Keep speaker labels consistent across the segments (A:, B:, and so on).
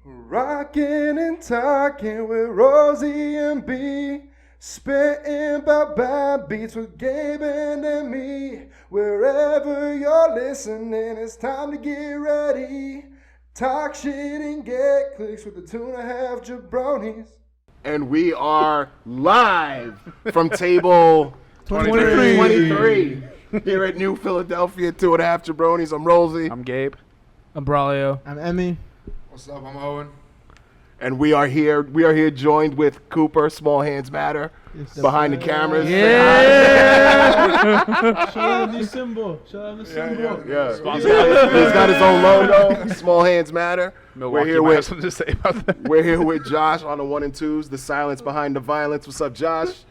A: Rockin' and talking with Rosie and B. Spitting about bad beats with Gabe and me. Wherever you're listening, it's time to get ready. Talk shit and get clicks with the 2.5 jabrones.
B: And we are live from table 23 here at New Philadelphia, 2.5 jabrones. I'm Rosie.
C: I'm Gabe.
D: I'm Braulio.
E: I'm Emmy.
A: What's up? I'm Owen.
B: And we are here joined with Cooper, Small Hands Matter, behind the cameras.
E: Yeah. Show him the symbol.
B: Yeah. He's got his own logo, Small Hands Matter.
C: Milwaukee might have something to say about that.
B: We're here with Josh on the 1 and 2s, the silence behind the violence. What's up, Josh?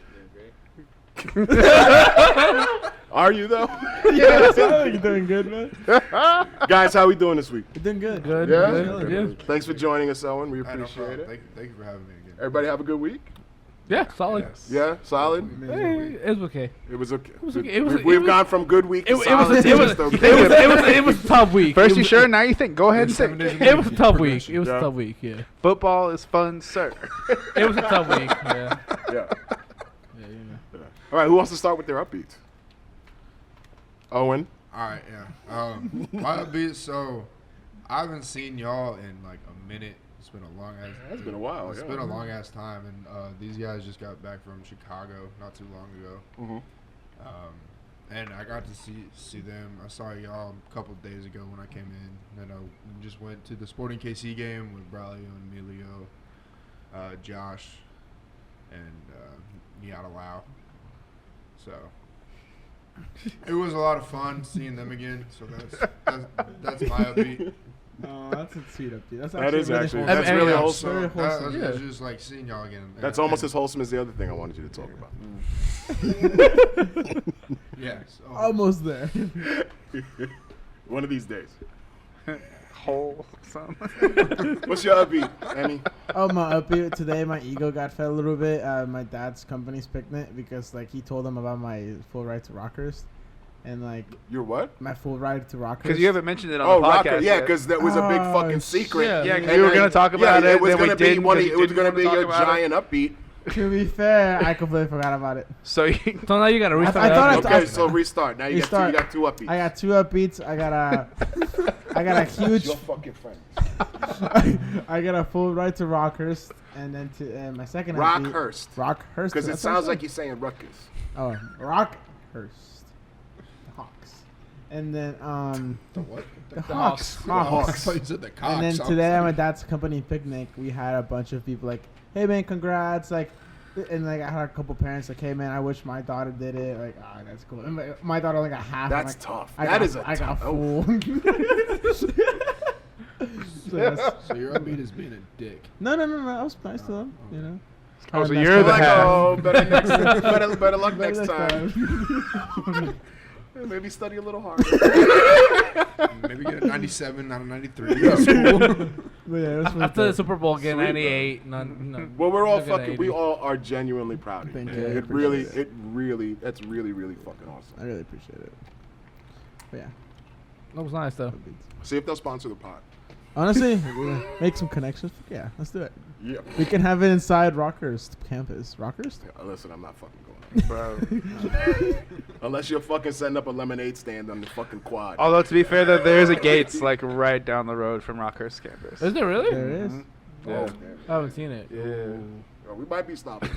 B: Are you, though?
E: Yeah, you're doing good, man.
B: Guys, how we doing this week?
E: You're doing good.
D: Good.
B: Yeah?
D: Good.
B: Thanks for joining us, Owen. We appreciate it.
A: Thank you for having me again.
B: Everybody have a good week?
D: Yeah, solid.
A: Yes.
B: Yeah? Solid?
D: Hey, it was okay.
B: It was okay.
D: We've
B: gone from good week to
D: It
B: solid.
D: was a tough week.
C: First you sure, now you think. Go ahead and say.
D: It was a tough week. It was a tough week. Yeah.
C: Football is fun, sir.
D: It was a tough week. Yeah.
B: Yeah.
D: Yeah, you know.
B: All right, who wants to start with their upbeats? Owen.
A: All right, yeah. My upbeat. So, I haven't seen y'all in like a minute. It's been a long ass.
B: It's been a while.
A: It's been a long ass time, and these guys just got back from Chicago not too long ago. And I got to see them. I saw y'all a couple days ago when I came in. And we just went to the Sporting KC game with Braulio and Emilio, Josh, and Lau. So. It was a lot of fun seeing them again. So that's my upbeat.
E: Oh, that's a sweet upbeat.
B: That is actually
E: wholesome.
B: that's really
E: Very
B: wholesome.
E: wholesome.
A: It's just like seeing y'all again.
B: That's almost as wholesome as the other thing I wanted you to talk about.
A: Yeah. So,
E: Almost there.
B: One of these days.
C: Wholesome.
B: What's your upbeat, Emmy?
E: Oh, my upbeat today, my ego got fed a little bit at my dad's company's picnic because like he told them about my full ride to Rockhurst, and like
B: Your what?
E: my full ride to Rockhurst.
C: Because you haven't mentioned it on
B: Oh,
C: the podcast.
B: Rocker. Yeah,
C: yet.
B: because that was a big
E: Oh,
B: fucking secret.
D: yeah.
C: Yeah, 'cause
B: And
C: we were
B: then-
C: going to talk about
B: yeah,
C: it.
B: it was
C: then we
B: going to be
C: didn't,
B: one.
C: 'cause
B: It
C: you
B: was
C: didn't
B: going to
C: wanna
B: be
C: talk
B: your
C: about it.
B: giant upbeat.
E: To be fair, I completely forgot about it.
C: So you
D: So now you gotta restart.
E: I thought
D: that.
B: Okay, so restart. Now you
E: Restart.
B: got two upbeats.
E: I got two upbeats. I got a huge.
B: Your fucking friend.
E: I got a full ride to Rockhurst, and then to my second upbeat. Rockhurst.
B: Because it sounds like you're saying Rutgers.
E: Oh, Rockhurst. The Hawks. And then
A: the what?
E: the Hawks.
A: I thought you said the Cox.
E: And then today at my dad's company picnic, we had a bunch of people like, "Hey man, congrats!" Like, and like I had a couple parents like, "Hey man, I wish my daughter did it." Like, that's cool. And my daughter only got half.
B: That's
E: like,
B: tough.
E: I
B: That
E: got,
B: is a
E: I got
B: tough.
E: full. So yes.
A: So your upbeat is being a dick.
E: No. I was nice to them. You know.
C: Oh, so
E: Kinda
C: you're
E: messed
C: the
E: up.
C: half.
B: Oh, better luck
E: Better
B: next time. Maybe study a little harder.
A: Maybe get a 97 out of 93.
E: But yeah, it was
D: After the Super Bowl game, 98. No.
B: Well, we're all
D: Look at
B: fucking.
D: 80.
B: We all are genuinely proud of you.
E: Thank
B: man.
E: you.
B: It really. That's really fucking awesome.
E: I really appreciate it. But yeah.
D: That was nice though.
E: upbeats.
B: See if they'll sponsor the pod.
E: Honestly, make some connections. Yeah, let's do it.
B: Yeah.
E: We can have it inside Rockhurst campus. Rockhurst?
B: Listen, I'm not fucking going. Bro. Unless you're fucking setting up a lemonade stand on the fucking quad.
C: Although to be fair, there is a Gates like right down the road from Rockhurst campus.
D: Is there really?
E: There it is.
C: Yeah.
D: I haven't seen it.
C: Yeah.
B: Oh, we might be stopping.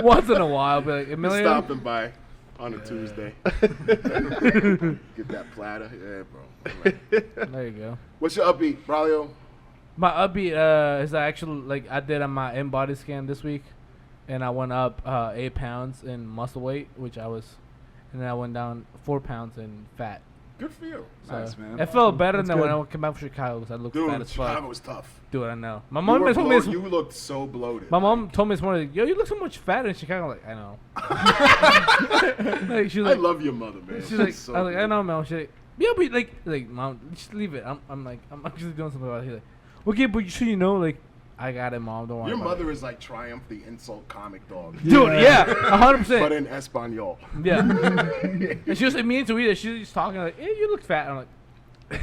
D: Once in a while, but like, Emilio.
B: Stopping by on a Tuesday. Get that platter. Yeah, bro.
D: There you go.
B: What's your upbeat, Braulio?
D: My upbeat is actually like I did on my in-body scan this week, and I went up 8 pounds in muscle weight, which I was, and then I went down 4 pounds in fat.
B: Good for you.
D: So
C: Nice, man.
D: It felt better
E: That's
D: than when
E: good.
D: I came back from Chicago because I looked fat
B: Dude,
D: as fuck.
B: Chicago was tough.
D: Dude, I know. My
B: You,
D: mom
B: were
D: told me
B: bloated. You looked so bloated.
D: My mom told me this morning, yo, you look so much fatter in Chicago. I'm like, I know. Like, she's
B: I
D: like,
B: love your mother, man.
D: she's like,
B: So
D: I was like, I
B: good.
D: know, man. She's like, yeah, but like, mom, just leave it. I'm like, I'm actually doing something about it. He's like, okay, but you know, like, I got it, mom. Don't worry.
B: Your
D: about
B: mother is like Triumph, the insult comic dog.
D: it. Dude, yeah, 100%.
B: But in Espanol.
D: Yeah. And she was mean to me that she was just talking like, hey, you look fat. I'm like,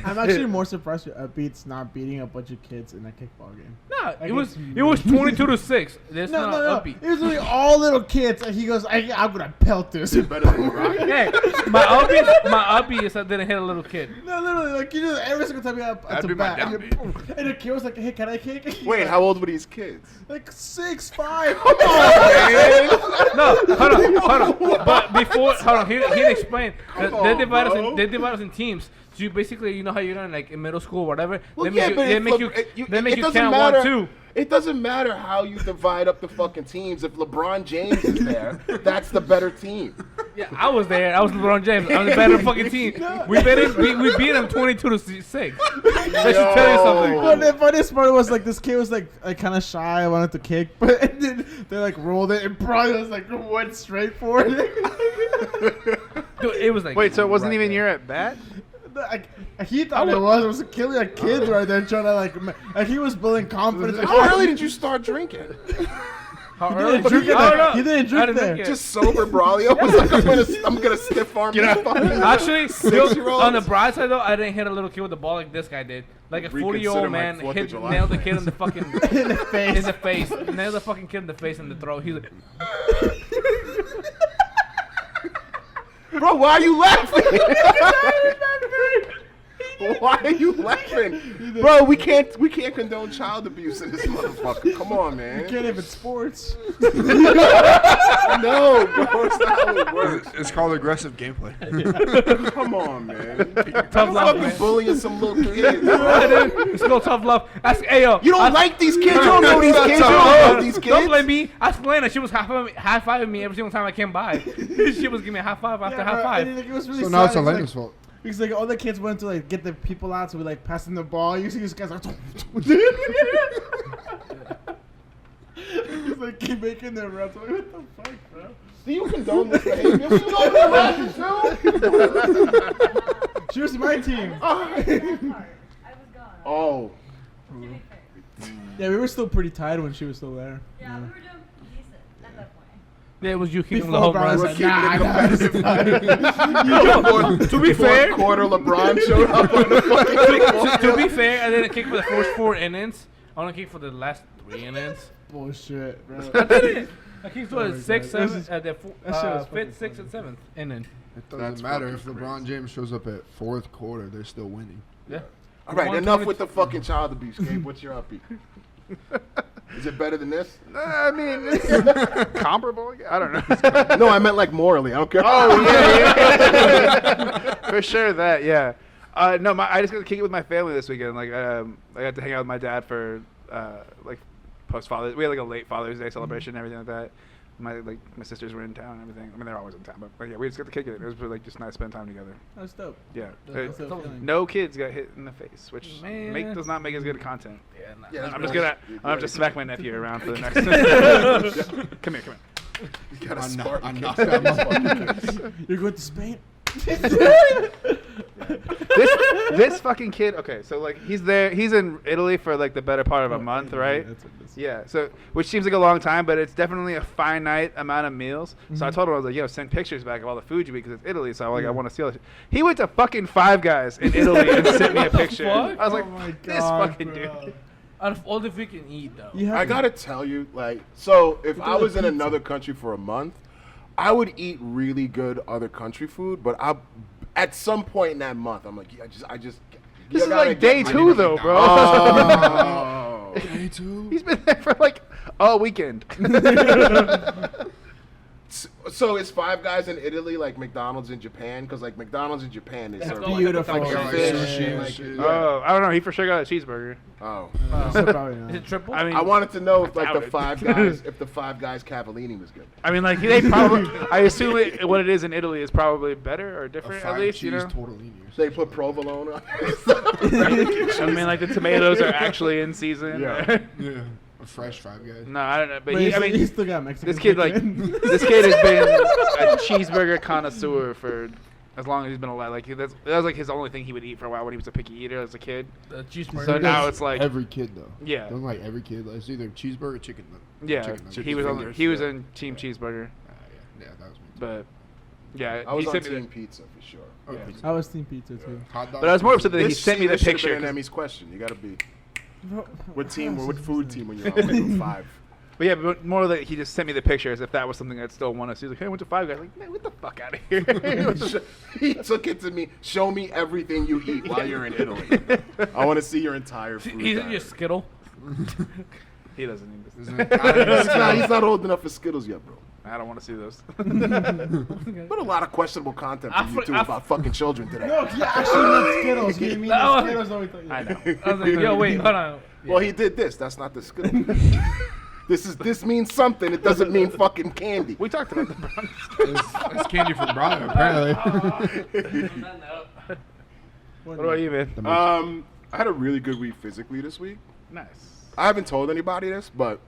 E: I'm actually more surprised with Upbeats not beating a bunch of kids in a kickball game.
D: Nah,
E: Like,
D: it was
E: it's-
D: 22-6. There's
E: No,
D: not
E: no.
D: Upbeat.
E: It was really all little kids, and he goes, "I'm gonna pelt this."
B: Better than Rock.
D: Hey, my Upbeat is I didn't hit a little kid.
E: No, literally, like you just every single time you got
A: That'd
E: to
A: be my
E: bat, and,
A: downbeat.
E: and the kid was like, "Hey, can I kick?"
B: Wait, how old were these kids?
E: Like 6, 5.
D: No, hold on. But before, hold on, he explained. They divide us in teams. So you basically, you know how you learn like in middle school or whatever.
B: Well,
D: they make you
B: doesn't
D: count
B: matter.
D: 1, 2.
B: It doesn't matter how you divide up the fucking teams. If LeBron James is there, that's the better team.
D: Yeah, I was there. I was LeBron James. I'm the better fucking team. We beat him 22-6. That should tell you something.
E: But the funniest part was like this kid was like kind of shy, wanted to kick, but and then they like rolled it, and probably was like went straight for it.
D: Dude, it was like
C: Wait, so it wasn't
D: right
C: even
D: there.
C: your at bat?
E: Like, he thought it was killing like kids right there, trying to like he was building confidence.
B: How early did you start drinking?
D: How
E: He
D: early?
E: didn't drink it
D: I don't
E: there.
D: know.
E: He didn't
D: I
E: drink
D: didn't
E: there.
D: drink it.
B: Just sober, Braulio was like, I'm gonna stiff arm this fucking
D: Actually,
B: six-year-olds.
D: on the bright side though, I didn't hit a little kid with the ball like this guy did. Like a 40-year-old
B: Reconsider my
D: man
B: 4th of
D: hit,
B: July
D: nailed the
B: plans.
D: kid in the fucking
E: In the face.
D: in the face, nailed the fucking kid in the face and the throat. He's like,
B: Bro, why are you laughing? Why are you laughing? Bro, we can't condone child abuse in this motherfucker. Come on, man.
E: Can't even sports.
B: No, bro, it's not how it works.
A: It's called aggressive gameplay.
B: Come on, man.
D: tough love,
B: Fucking
D: man.
B: bullying some little kids.
D: It's called tough love. Ask Ayo.
B: You don't like these kids. You don't know these kids. You don't know these kids.
D: Don't blame me. Ask Lena. She was high fiving me every single time I came by. She was giving me a high five after high five.
E: It was really
A: So now it's
E: sad.
A: Elena's fault.
E: Because like all the kids went to like get the people out, so we like passing the ball. You see these guys like, he's like keep making their reps. Like, what the fuck, bro?
B: Do you condone this behavior? You don't know that too?
E: She was my team.
B: Oh.
F: I was gone.
B: Oh.
F: To be fair.
E: Yeah, we were still pretty tired when she was still there.
F: Yeah, we were doing decent at that point.
D: Yeah, it was you keeping the
E: Before
D: home
E: Brian
D: runs.
E: said, "Nah,
D: To be fair,
B: Fourth quarter, LeBron showed up on the fucking kickball.
D: to be fair, I didn't kick for the first 4 innings. I only kicked for the last 3 innings.
E: Bullshit, bro.
D: I did it. I kicked for
E: Oh
D: the
E: my
D: 6th,
E: God.
D: 7th, the
E: that shit was fucking
D: 5th, 6th, and 7th inning.
A: It
B: That's
A: doesn't matter if
B: fucking
A: LeBron James shows up at fourth quarter, they're still winning.
D: Yeah.
B: All right,
D: One
B: enough
D: point.
B: with the fucking child abuse, Gabe. What's your upbeat? Is it better than this?
C: I mean, it's comparable. I don't know.
B: No, I meant like morally. I don't care.
C: Oh yeah. For sure that, yeah. No, I just got to kick it with my family this weekend. Like, I got to hang out with my dad for like post Father's. We had like a late Father's Day celebration and everything like that. My sisters were in town and everything. I mean, they're always in town, but yeah, we just got to kick it. It was like just nice to spend time together.
E: That's dope.
C: Yeah.
E: That's dope feeling.
C: No kids got hit in the face, which
D: Man.
C: does not make as good content.
D: Yeah, nah.
B: Yeah,
C: I'm just gonna have to smack my nephew around for the next. Come here.
B: You gotta
A: I
B: spark.
A: knocked that motherfucker.
E: You're going to Spain?
C: This fucking kid. Okay, so like he's in Italy for like the better part of a month, right?
E: That's what it is.
C: Yeah, so which seems like a long time, but it's definitely a finite amount of meals. So I told him, I was like, yo, send pictures back of all the food you eat because it's Italy. So I'm like, I want to see all this. He went to fucking Five Guys in Italy and sent me a picture.
D: fuck?
C: I was like,
E: Oh my
C: this
E: God,
C: fucking
E: bro.
C: dude.
D: Out of all the food you can eat, though.
E: You have
B: I
E: to-
B: gotta tell you, like, so if I
E: does a
B: was in
E: pizza.
B: another country for a month, I would eat really good other country food. But at some point in that month, I'm like, yeah, I just.
C: This
B: you
C: is
B: gotta
C: like
B: get
C: day
B: me-
C: two though, bro.
B: Oh.
A: Me too.
C: He's been there for like a weekend.
B: So is Five Guys in Italy like McDonald's in Japan? Because like McDonald's in Japan, they serve like,
E: beautiful.
B: like
A: Yeah,
B: fish,
A: sushi,
B: like,
A: shit.
B: yeah.
C: Oh, I don't know. He for sure got a cheeseburger.
B: Oh.
E: So probably
D: Is
E: not.
D: it triple?
C: I mean,
B: I wanted to know if like
C: doubt
B: the
C: it.
B: Five Guys, if the Five Guys Cavallini was good.
C: I mean, like they probably. I assume what it is in Italy is probably better or
A: A
C: different at
A: 5
C: least.
A: cheese
C: You know.
A: tortellini.
B: They put provolone on.
C: I mean, like the tomatoes are actually in season.
B: Yeah.
A: Yeah. A fresh Five Guys.
C: No, I don't know. But
E: But
C: he, I
E: he
C: mean,
E: still got Mexican.
C: this kid like
E: chicken.
C: this kid has been a cheeseburger connoisseur for as long as he's been alive. Like that was like his only thing he would eat for a while when he was a picky eater as a kid.
D: The cheeseburger.
C: So now it's like
A: Every kid though.
C: Yeah.
A: Doesn't like every kid. It's either cheeseburger, or chicken.
C: yeah,
A: Chicken nuggets.
C: he was
B: fingers,
C: he was
B: yeah.
C: in Team Cheeseburger,
A: Yeah, that was me.
C: but Yeah,
B: I was
C: he
B: on
C: sent me
B: team
C: the,
B: pizza for sure.
A: Oh,
B: Yeah.
A: pizza.
E: I was team pizza too.
A: Hot dog.
C: but I was more upset that he
B: This
C: sent me the
B: should've
C: picture.
B: been
C: 'cause-
B: Emmy's question. You gotta be.
E: Bro,
B: What team?
E: how
B: What
E: else
B: food
E: is
B: team
E: this?
B: when you're on like 5?
C: But yeah, but more that he just sent me the picture as if that was something I'd still want to see. He's like, hey, I went to Five Guys. Like, man, get the fuck out of here.
B: He took it to me. Show me everything you eat while you're in Italy. I want to see your entire food.
D: He's in
B: diary.
D: your Skittle.
C: He doesn't need this.
A: Isn't it-
B: He's not old enough for Skittles yet, bro.
C: I don't want to see those.
B: But a lot of questionable content from you two about fucking children today.
E: No, he actually meant Skittles. He mean
D: No.
E: the Skittles. No, we thought,
C: I know.
D: I was like, yo, wait, hold on.
B: Well, he did this. That's not the Skittles. This means something. It doesn't mean fucking candy.
C: We talked about the Browns.
A: it's candy from Brian, apparently.
C: What about you, man?
B: I had a really good week physically this week.
C: Nice.
B: I haven't told anybody this, but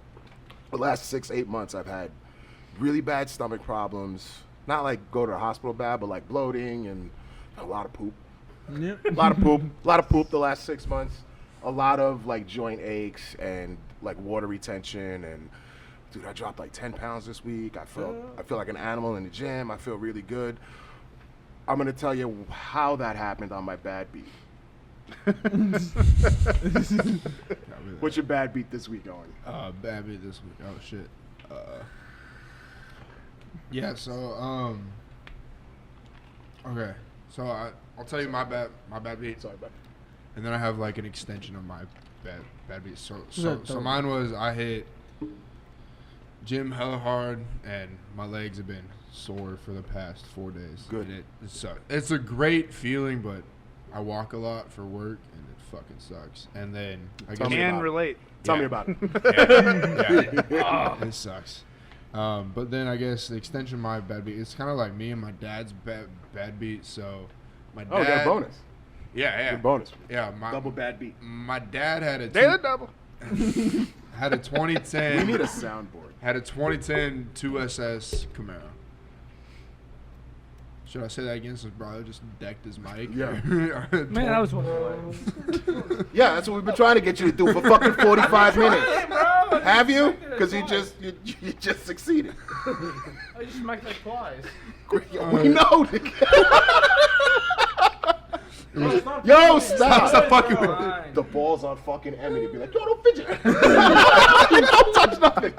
B: the last 6-8 months I've had really bad stomach problems. Not like go to the hospital bad, but like bloating and a lot of poop.
E: Yep.
B: A lot of poop. A lot of poop the last 6 months. A lot of like joint aches and like water retention and dude, I dropped like 10 pounds this week. I feel like an animal in the gym. I feel really good. I'm gonna tell you how that happened on my bad beat. What's your bad beat this week, Owen?
A: Bad beat this week. Oh shit. Yeah. So Okay. So I'll tell you my bad beat.
B: Sorry, bud.
A: And then I have like an extension of my bad beat. So
E: dope.
A: mine was I hit gym hella hard and my legs have been sore for the past 4 days.
B: Good.
A: And it sucks. It's a great feeling, but I walk a lot for work and it fucking sucks. And then I
B: Tell
A: guess
B: me
C: Can
B: about it.
C: relate.
B: Tell
A: Yeah.
B: me about it.
A: yeah. It sucks. But then I guess the extension of my bad beat, it's kind of like me and my dad's bad beat. So my dad.
B: Oh, got a bonus.
A: Yeah.
B: Good bonus.
A: Yeah.
B: Double bad beat.
A: My dad had a
C: Daily double.
A: had a 2010.
B: We need a soundboard.
A: Had a 2010 2SS Camaro. Should I say that again since brother just decked his mic?
B: Yeah.
D: Man, I was wondering.
B: Yeah, that's what we've been trying to get you to do for fucking 45 minutes. Have you? Because you just succeeded.
D: I just smacked like twice.
B: We know. Yo, stop. Stop fucking with me. The ball's on fucking Emmy to be like, yo, don't fidget. You don't touch nothing.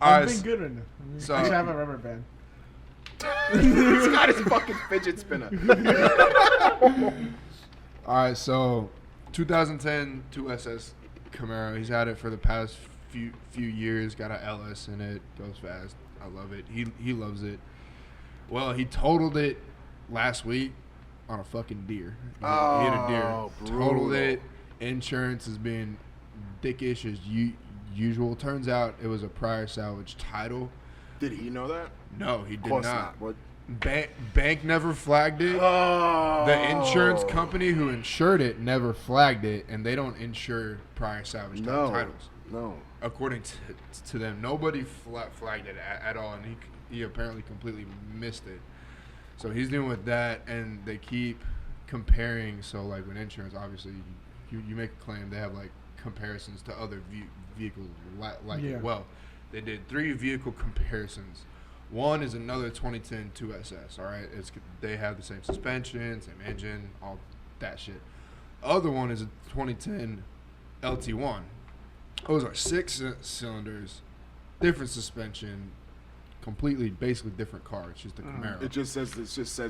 E: I'm being good right now.
A: so-
E: Actually, I have a rubber band.
B: He's got his fucking fidget spinner.
A: All right, so 2010 2SS Camaro. He's had it for the past few years. Got a LS in it. Goes fast. I love it. He loves it. Well, he totaled it last week on a fucking deer. He hit a deer.
B: Oh,
A: Totaled
B: brutal.
A: it. Insurance is being dickish as usual. Turns out it was a prior salvage title.
B: Did he know that?
A: No, he
B: Of
A: did
B: course
A: not.
B: not. What?
A: Bank never flagged it.
B: Oh.
A: The insurance company who insured it never flagged it, and they don't insure prior salvage
B: No.
A: titles.
B: No.
A: According to them, nobody flagged it at all, and he apparently completely missed it. So he's dealing with that, and they keep comparing. So like with insurance, obviously, you make a claim, they have like comparisons to other vehicles like
E: Yeah.
A: it. Well, they did 3 vehicle comparisons. One is another 2010 2SS. All right, they have the same suspension, same engine, all that shit. Other one is a 2010 LT1. Those are 6 cylinders, different suspension, completely, basically different car. It's just a Camaro.
B: It just says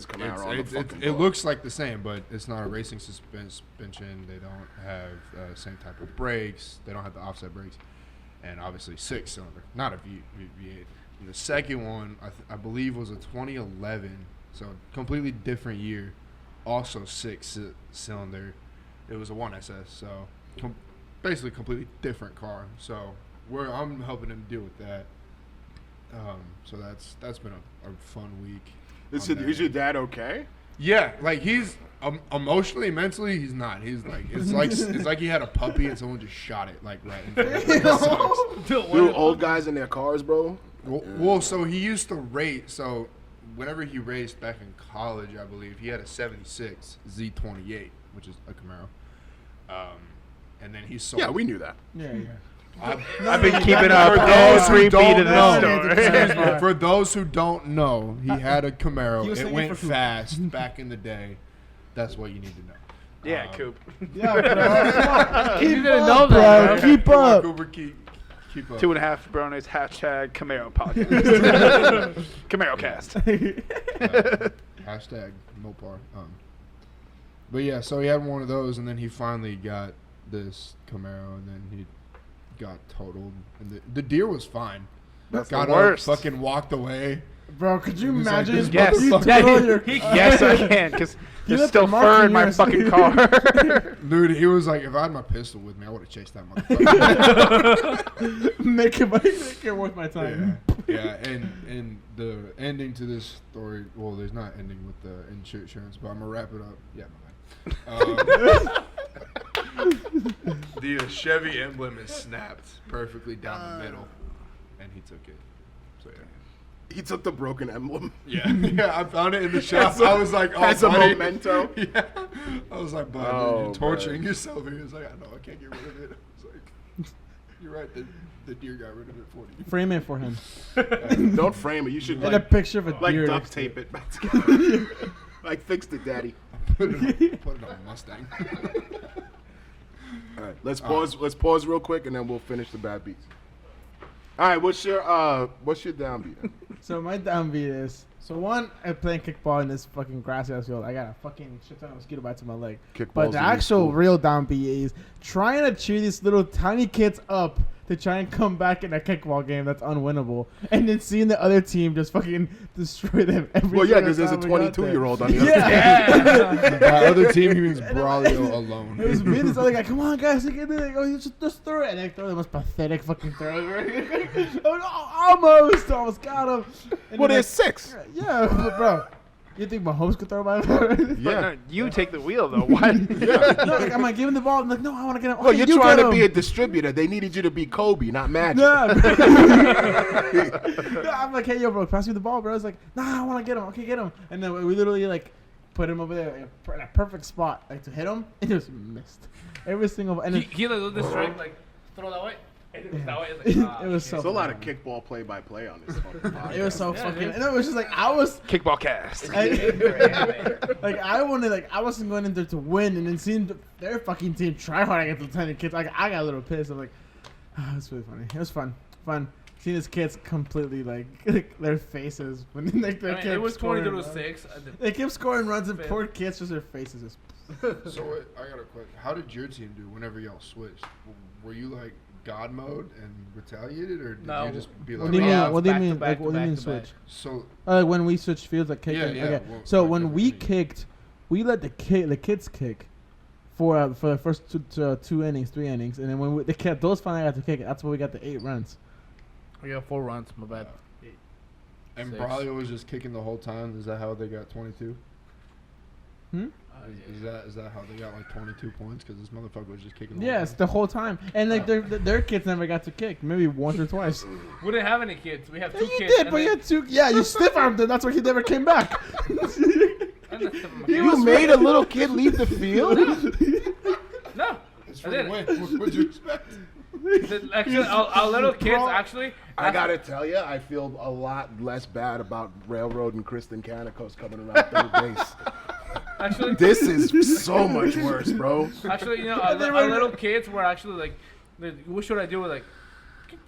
B: Camaro on the fucking
A: It
B: book.
A: looks like the same, but it's not a racing suspension. They don't have same type of brakes. They don't have the offset brakes, and obviously 6 cylinder, not a V8. And the second one, I believe, was a 2011, so completely different year. Also 6 cylinder. It was a 1SS, so basically completely different car. So I'm helping him deal with that. So that's been a fun week.
B: Is your dad okay?
A: Yeah, like he's emotionally, mentally, he's not. He's like it's like he had a puppy and someone just shot it like right in front of him. It sucks.
B: Dude, old guys in their cars, bro.
A: Well, so he used to race. So whenever he raced back in college, I believe he had a '76 Z28, which is a Camaro. And then he sold.
B: Yeah, we knew that.
E: Yeah, yeah.
C: I've been keeping up
A: For those who
C: every
A: don't
C: beat of
A: know,
C: this story.
A: for those who don't know, he had a Camaro.
E: He was
A: It
E: singing
A: went
E: for Coop.
A: fast back in the day. That's what you need to know.
C: Yeah, Coop.
E: Yeah, bro. Come on.
D: You
E: Keep
D: didn't
E: up,
D: know
E: bro.
D: that, bro.
E: Keep
A: Come on,
E: up.
A: Cooper, keep up.
C: 2.5 Jabrones hashtag Camaro podcast. Camaro cast.
A: Hashtag Mopar. But yeah, so he had one of those, and then he finally got this Camaro, and then he got totaled. And the deer was fine.
C: That's
A: got
C: the worst.
A: up, fucking walked away.
E: Bro, could you
A: It was like
E: imagine?
A: this
C: Yes.
E: You
A: motherfucker-
E: total your-
C: Yes, I can, because
E: You
C: there's
E: left
C: still
E: a mark
C: fur
E: in
C: in my
E: yours.
C: fucking car.
A: Dude, he was like, if I had my pistol with me, I would have chased that motherfucker.
E: make it worth my time.
A: Yeah, and the ending to this story, well, there's not ending with the insurance, but I'm gonna wrap it up. Yeah, my bad. The Chevy emblem is snapped perfectly down the middle, and he took it. So yeah.
B: He took the broken emblem.
A: Yeah, yeah, I found it in the shop. I was like, oh,
B: As a
A: buddy.
B: memento.
A: Yeah, I was like, bud,
B: Oh,
A: you're torturing
B: man.
A: yourself. And he was like, I know, I can't get rid of it. I was like, you're right, the deer got rid of it for you.
E: Frame it for him.
B: Don't frame it. You should
E: And a
B: like
E: picture of a deer.
B: duct
E: next to
B: tape it back together. Like fix it, daddy.
A: Put it on a Mustang.
B: All right, let's pause. Let's pause real quick, and then we'll finish the bad beats. All right, what's your downbeat?
E: So my downbeat is one. I'm playing kickball in this fucking grassy ass field. I got a fucking shit ton of mosquito bites in my leg.
B: Kickball's
E: But the
B: the new
E: actual
B: school.
E: real downbeat is trying to cheer these little tiny kids up to try and come back in a kickball game that's unwinnable, and then seeing the other team just fucking destroy them every.
B: Well, yeah,
E: single
B: because there's a
E: time we got there.
B: 22-year-old on the other
E: Yeah.
A: By other team, he means Braulio alone.
E: It was me and this other guy. Come on, guys, you can do it. Oh, you just throw it, and they throw the most pathetic fucking throw. Almost got him. And
B: Well,
E: then,
B: there's 6.
E: yeah, but bro. You think Mahomes could throw by?
C: But
B: Yeah.
C: no, you take the wheel, though. Why?
E: No, like, I'm like, give him the ball. I'm like, no, I want to get him.
B: Well,
E: Okay,
B: you're
E: you
B: trying
E: get
B: to be
E: him.
B: a distributor. They needed you to be Kobe, not Magic.
E: Nah. No, I'm like, hey, yo, bro, pass me the ball, bro. It's like, nah, I want to get him. Okay, get him. And then we literally like put him over there in a perfect spot, like to hit him, and it just missed every single. And
D: He like this strike, like throw that way, and it was that way. It's
E: it,
D: like,
E: was so.
B: There's a lot of
E: funny.
B: kickball play-by-play on this fucking podcast.
E: It was so
D: Yeah,
E: fucking.
D: dude.
E: And it was just like I was.
C: Kickball cast.
E: Like I wanted, like I wasn't going in there to win, and then seeing their fucking team try hard against the tiny kids, like I got a little pissed. I'm like, it was really funny. It was fun. Seeing these kids completely like their faces when like they
D: I mean,
E: kept
D: it was
E: scoring
D: 22 to
E: runs.
D: 6.
E: They kept scoring runs, and
D: Fair.
E: poor kids just their faces just.
A: So I got a question. How did your team do whenever y'all switched? Were you like God mode and retaliated, or did
D: No.
A: you just be like,
E: What do you
D: Yeah,
E: mean? What do you
D: back to
E: mean?
D: back
E: Like,
D: to
E: what do you
D: back
E: mean
D: to back.
E: switch?
A: So
E: When we switched fields, like kicking.
A: Yeah,
E: Okay.
A: well,
E: So
A: like
E: when we
A: everything.
E: kicked, we let the kids kick for the first 3 innings, and then when the kid those finally got to kick it, that's when we got the 8 runs.
D: We got 4 runs. My bad.
A: and
D: 6.
A: Braulio was just kicking the whole time. Is that how they got 22? Is that how they got like 22 points? Because this motherfucker was just kicking.
E: Yes, the whole time, and like their kids never got to kick, maybe once or twice.
D: We didn't have any kids. We have 2
E: You
D: kids.
E: did, but you had 2. Yeah, you stiff armed him. That's why he never came back.
B: You made a little kid leave the field?
D: No.
A: It's
D: I
A: for the
D: didn't.
A: win. What'd you expect?
D: Actually, our little kids actually.
B: I gotta tell you, I feel a lot less bad about Railroad and Kristen Canicos coming around third base.
D: Actually,
B: This is so much worse, bro.
D: Actually, you know, our little kids were actually like, what should I do? Like,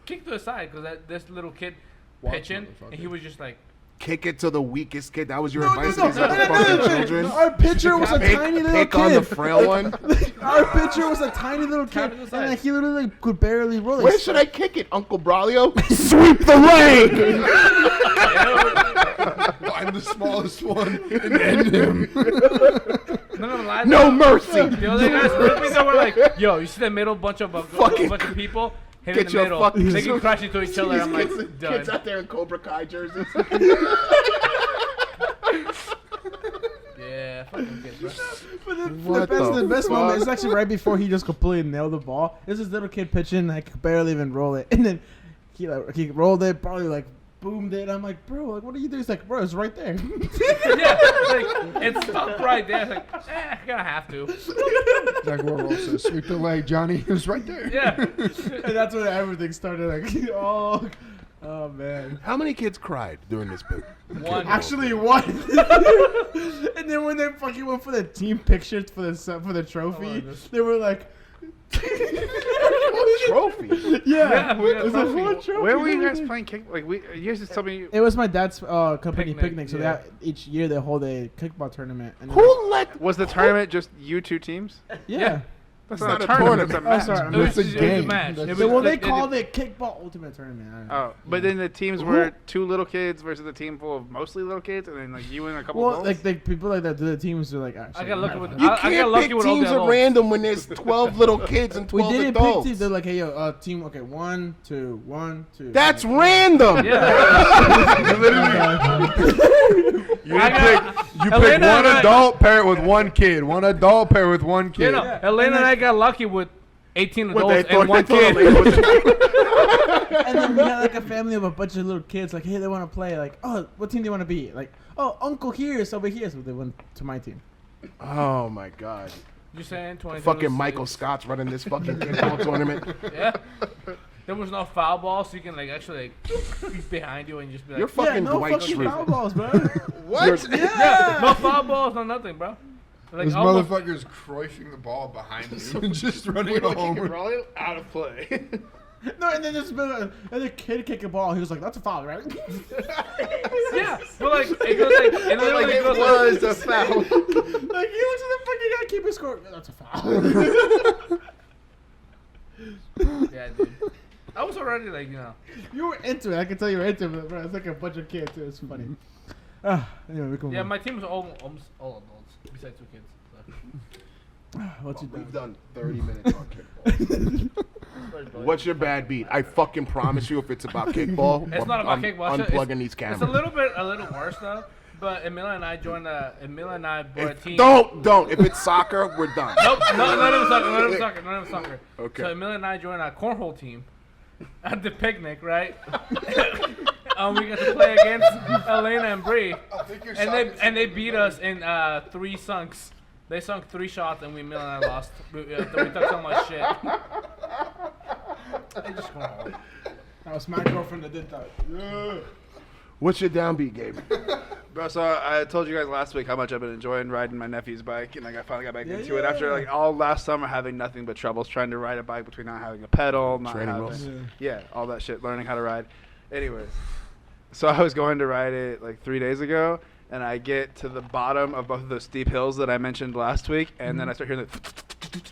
D: kick to the side because this little kid
A: Watch,
D: pitching,
A: motherfucker.
D: and he was just like,
B: Kick it to the weakest kid. That was your
E: No,
B: advice
E: no,
B: to these
E: no,
B: other
E: no,
B: fucking
E: no, no.
B: children?
E: Our pitcher was a tiny little
B: Pick on the
E: kid.
B: frail one.
E: Our pitcher was a tiny little kid,
D: Tiny
E: and
D: little
E: like,
D: size.
E: he literally could barely roll it.
B: Where should I kick it, Uncle Braulio? Sweep the leg!
A: Find the smallest one and end him.
B: No mercy!
D: The other guys with me, they were like, yo, you see the middle bunch of people hit in
B: Get
D: the
B: your
D: middle.
B: fucking-
D: They can crash into each other. I'm like,
B: kids
D: done.
B: out there in Cobra Kai jerseys.
D: Yeah, fucking kids, bro.
E: But the
B: What
E: best,
B: the
E: the best moment
B: fuck?
E: is actually right before he just completely nailed the ball. This is little kid pitching, like could barely even roll it, and then he rolled it, probably like boomed it. I'm like, bro, like, what are you doing? He's like, bro, it's right there.
D: Yeah, like, it's stuck right there. It's like, I gotta have to.
A: Like we're also sweep the leg, Johnny. It was right there.
D: Yeah.
E: And that's when everything started. Like, oh man.
B: How many kids cried during this bit?
D: One.
E: Actually, one. And then when they fucking went for the team pictures for the trophy, they were like,
B: Trophy.
E: yeah,
D: we got a
E: it's a
D: trophy.
E: full trophy.
C: Where were you
E: and
C: guys
E: everything.
C: playing kick? Like you guys just told me.
E: It was my dad's company
D: Picnic,
E: picnic. So
D: yeah.
E: each year they hold a kickball tournament. And
B: Who let?
C: Was the tournament just you two teams?
E: Yeah.
C: That's
B: It's
C: not a
B: not a
C: tournament.
B: tournament.
C: It's a
E: Oh,
C: match.
E: sorry.
D: It was,
A: It's a
D: it was a
A: game.
D: match.
A: That's-
D: It was,
E: Well, they
D: it-
E: called it kickball ultimate tournament. I don't know.
C: Oh, but then the teams were 2 little kids versus a team full of mostly little kids, and then like you and a couple.
E: Well,
C: adults?
E: like people like that do the teams are like.
D: I got lucky with.
B: You
D: I
B: can't
D: got lucky
B: pick
D: with all the
B: teams at
D: adults.
B: random when there's 12 little kids and
E: We
B: 12
E: didn't
B: adults.
E: pick teams. They're like, hey, yo, team. Okay, 1, 2, 1, 2.
B: That's random.
A: You
D: I got-
A: pick
D: Elena
A: one
D: and I-
A: adult, pair it with one kid. One adult, pair with one
D: You
A: kid.
D: know,
E: Yeah.
D: Elena and
E: And
D: I got lucky with 18
B: What, they
D: adults
B: thought-
D: and 1
B: they thought
D: kid.
B: Elena was-
E: And then we had like a family of a bunch of little kids. Like, hey, they want to play. Like, oh, what team do you want to be? Like, oh, Uncle here is over here. So they went to my team.
B: Oh my God.
D: You saying 20?
B: Fucking Michael Scott's running this fucking kickball tournament.
D: Yeah. There was no foul ball, so you can like actually like be behind you and just be like,
B: You're fucking
E: yeah, no
B: Dwight
E: fucking
B: Schrute.
E: foul balls, bro.
A: What?
D: yeah, no foul balls, no nothing, bro. Like
A: This
D: almost-
A: motherfucker's croifing the ball behind him and just running home.
C: out of play.
E: No, and then there's been another kid kick a ball. He was like, "That's a foul, right?"
D: Yeah, but like it goes like it literally
A: It
D: goes
A: was a foul.
E: Like he looks at the fucking guy keeping score. That's a foul.
D: Yeah, dude. I was already like
E: You were into it. I can tell you were into it, bro. It's like a bunch of kids. It was funny. Anyway, we can.
D: Yeah, my team was almost all adults besides 2 kids. So.
E: What's your
B: We've done 30 minutes on kickball. What's your bad beat? I fucking promise you, if it's about kickball,
D: It's not about
B: I'm
D: kickball.
B: unplugging these cameras.
D: It's a little worse though. But Emilia and I joined Emilia and I brought a team.
B: Don't. If it's soccer, we're done.
D: Nope, none of soccer.
B: Okay.
D: So Emilia and I joined a cornhole team at the picnic, right? We got to play against Elena and Bree, and they beat us in 3 sunks. They sunk 3 shots, and Emilia and I lost. We took so much shit. They just cornhole.
E: That was my girlfriend that did that. Yeah.
B: What's your downbeat, Gabe?
C: Bro, so I told you guys last week how much I've been enjoying riding my nephew's bike, and like I finally got back into it after like all last summer having nothing but troubles trying to ride a bike between not having a pedal, not
B: Training
C: having
B: wheels.
C: yeah, all that shit, learning how to ride. Anyways, so I was going to ride it like 3 days ago, and I get to the bottom of both of those steep hills that I mentioned last week, and then I start hearing the